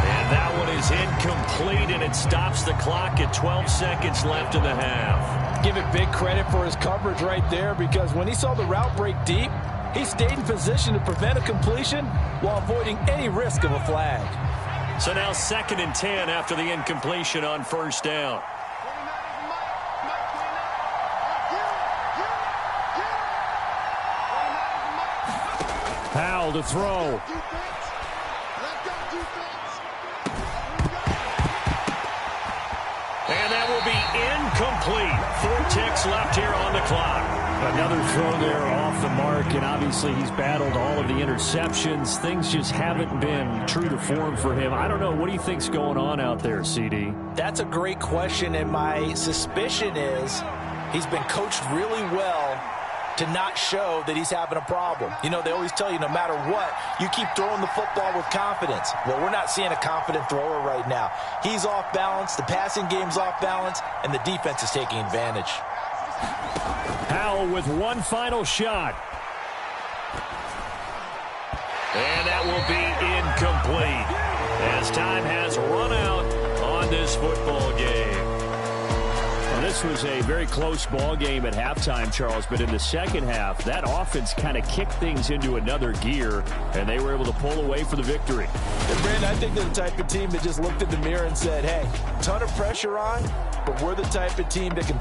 And that one is incomplete, and it stops the clock at 12 seconds left in the half. Give it big credit for his coverage right there because when he saw the route break deep, he stayed in position to prevent a completion while avoiding any risk of a flag. So now 2nd and 10 after the incompletion on first down. Powell to throw. And that will be incomplete. 4 ticks left here on the clock. Another throw there off the mark, and obviously he's battled all of the interceptions. Things just haven't been true to form for him. I don't know. What do you think's going on out there, CD? That's a great question, and my suspicion is he's been coached really well to not show that he's having a problem. You know, they always tell you no matter what, you keep throwing the football with confidence. Well, we're not seeing a confident thrower right now. He's off balance, the passing game's off balance, and the defense is taking advantage. Powell with one final shot. And that will be incomplete as time has run out on this football game. Well, this was a very close ball game at halftime, Charles, but in the second half, that offense kind of kicked things into another gear, and they were able to pull away for the victory. And Brandon, I think they're the type of team that just looked in the mirror and said, hey, ton of pressure on, but we're the type of team that can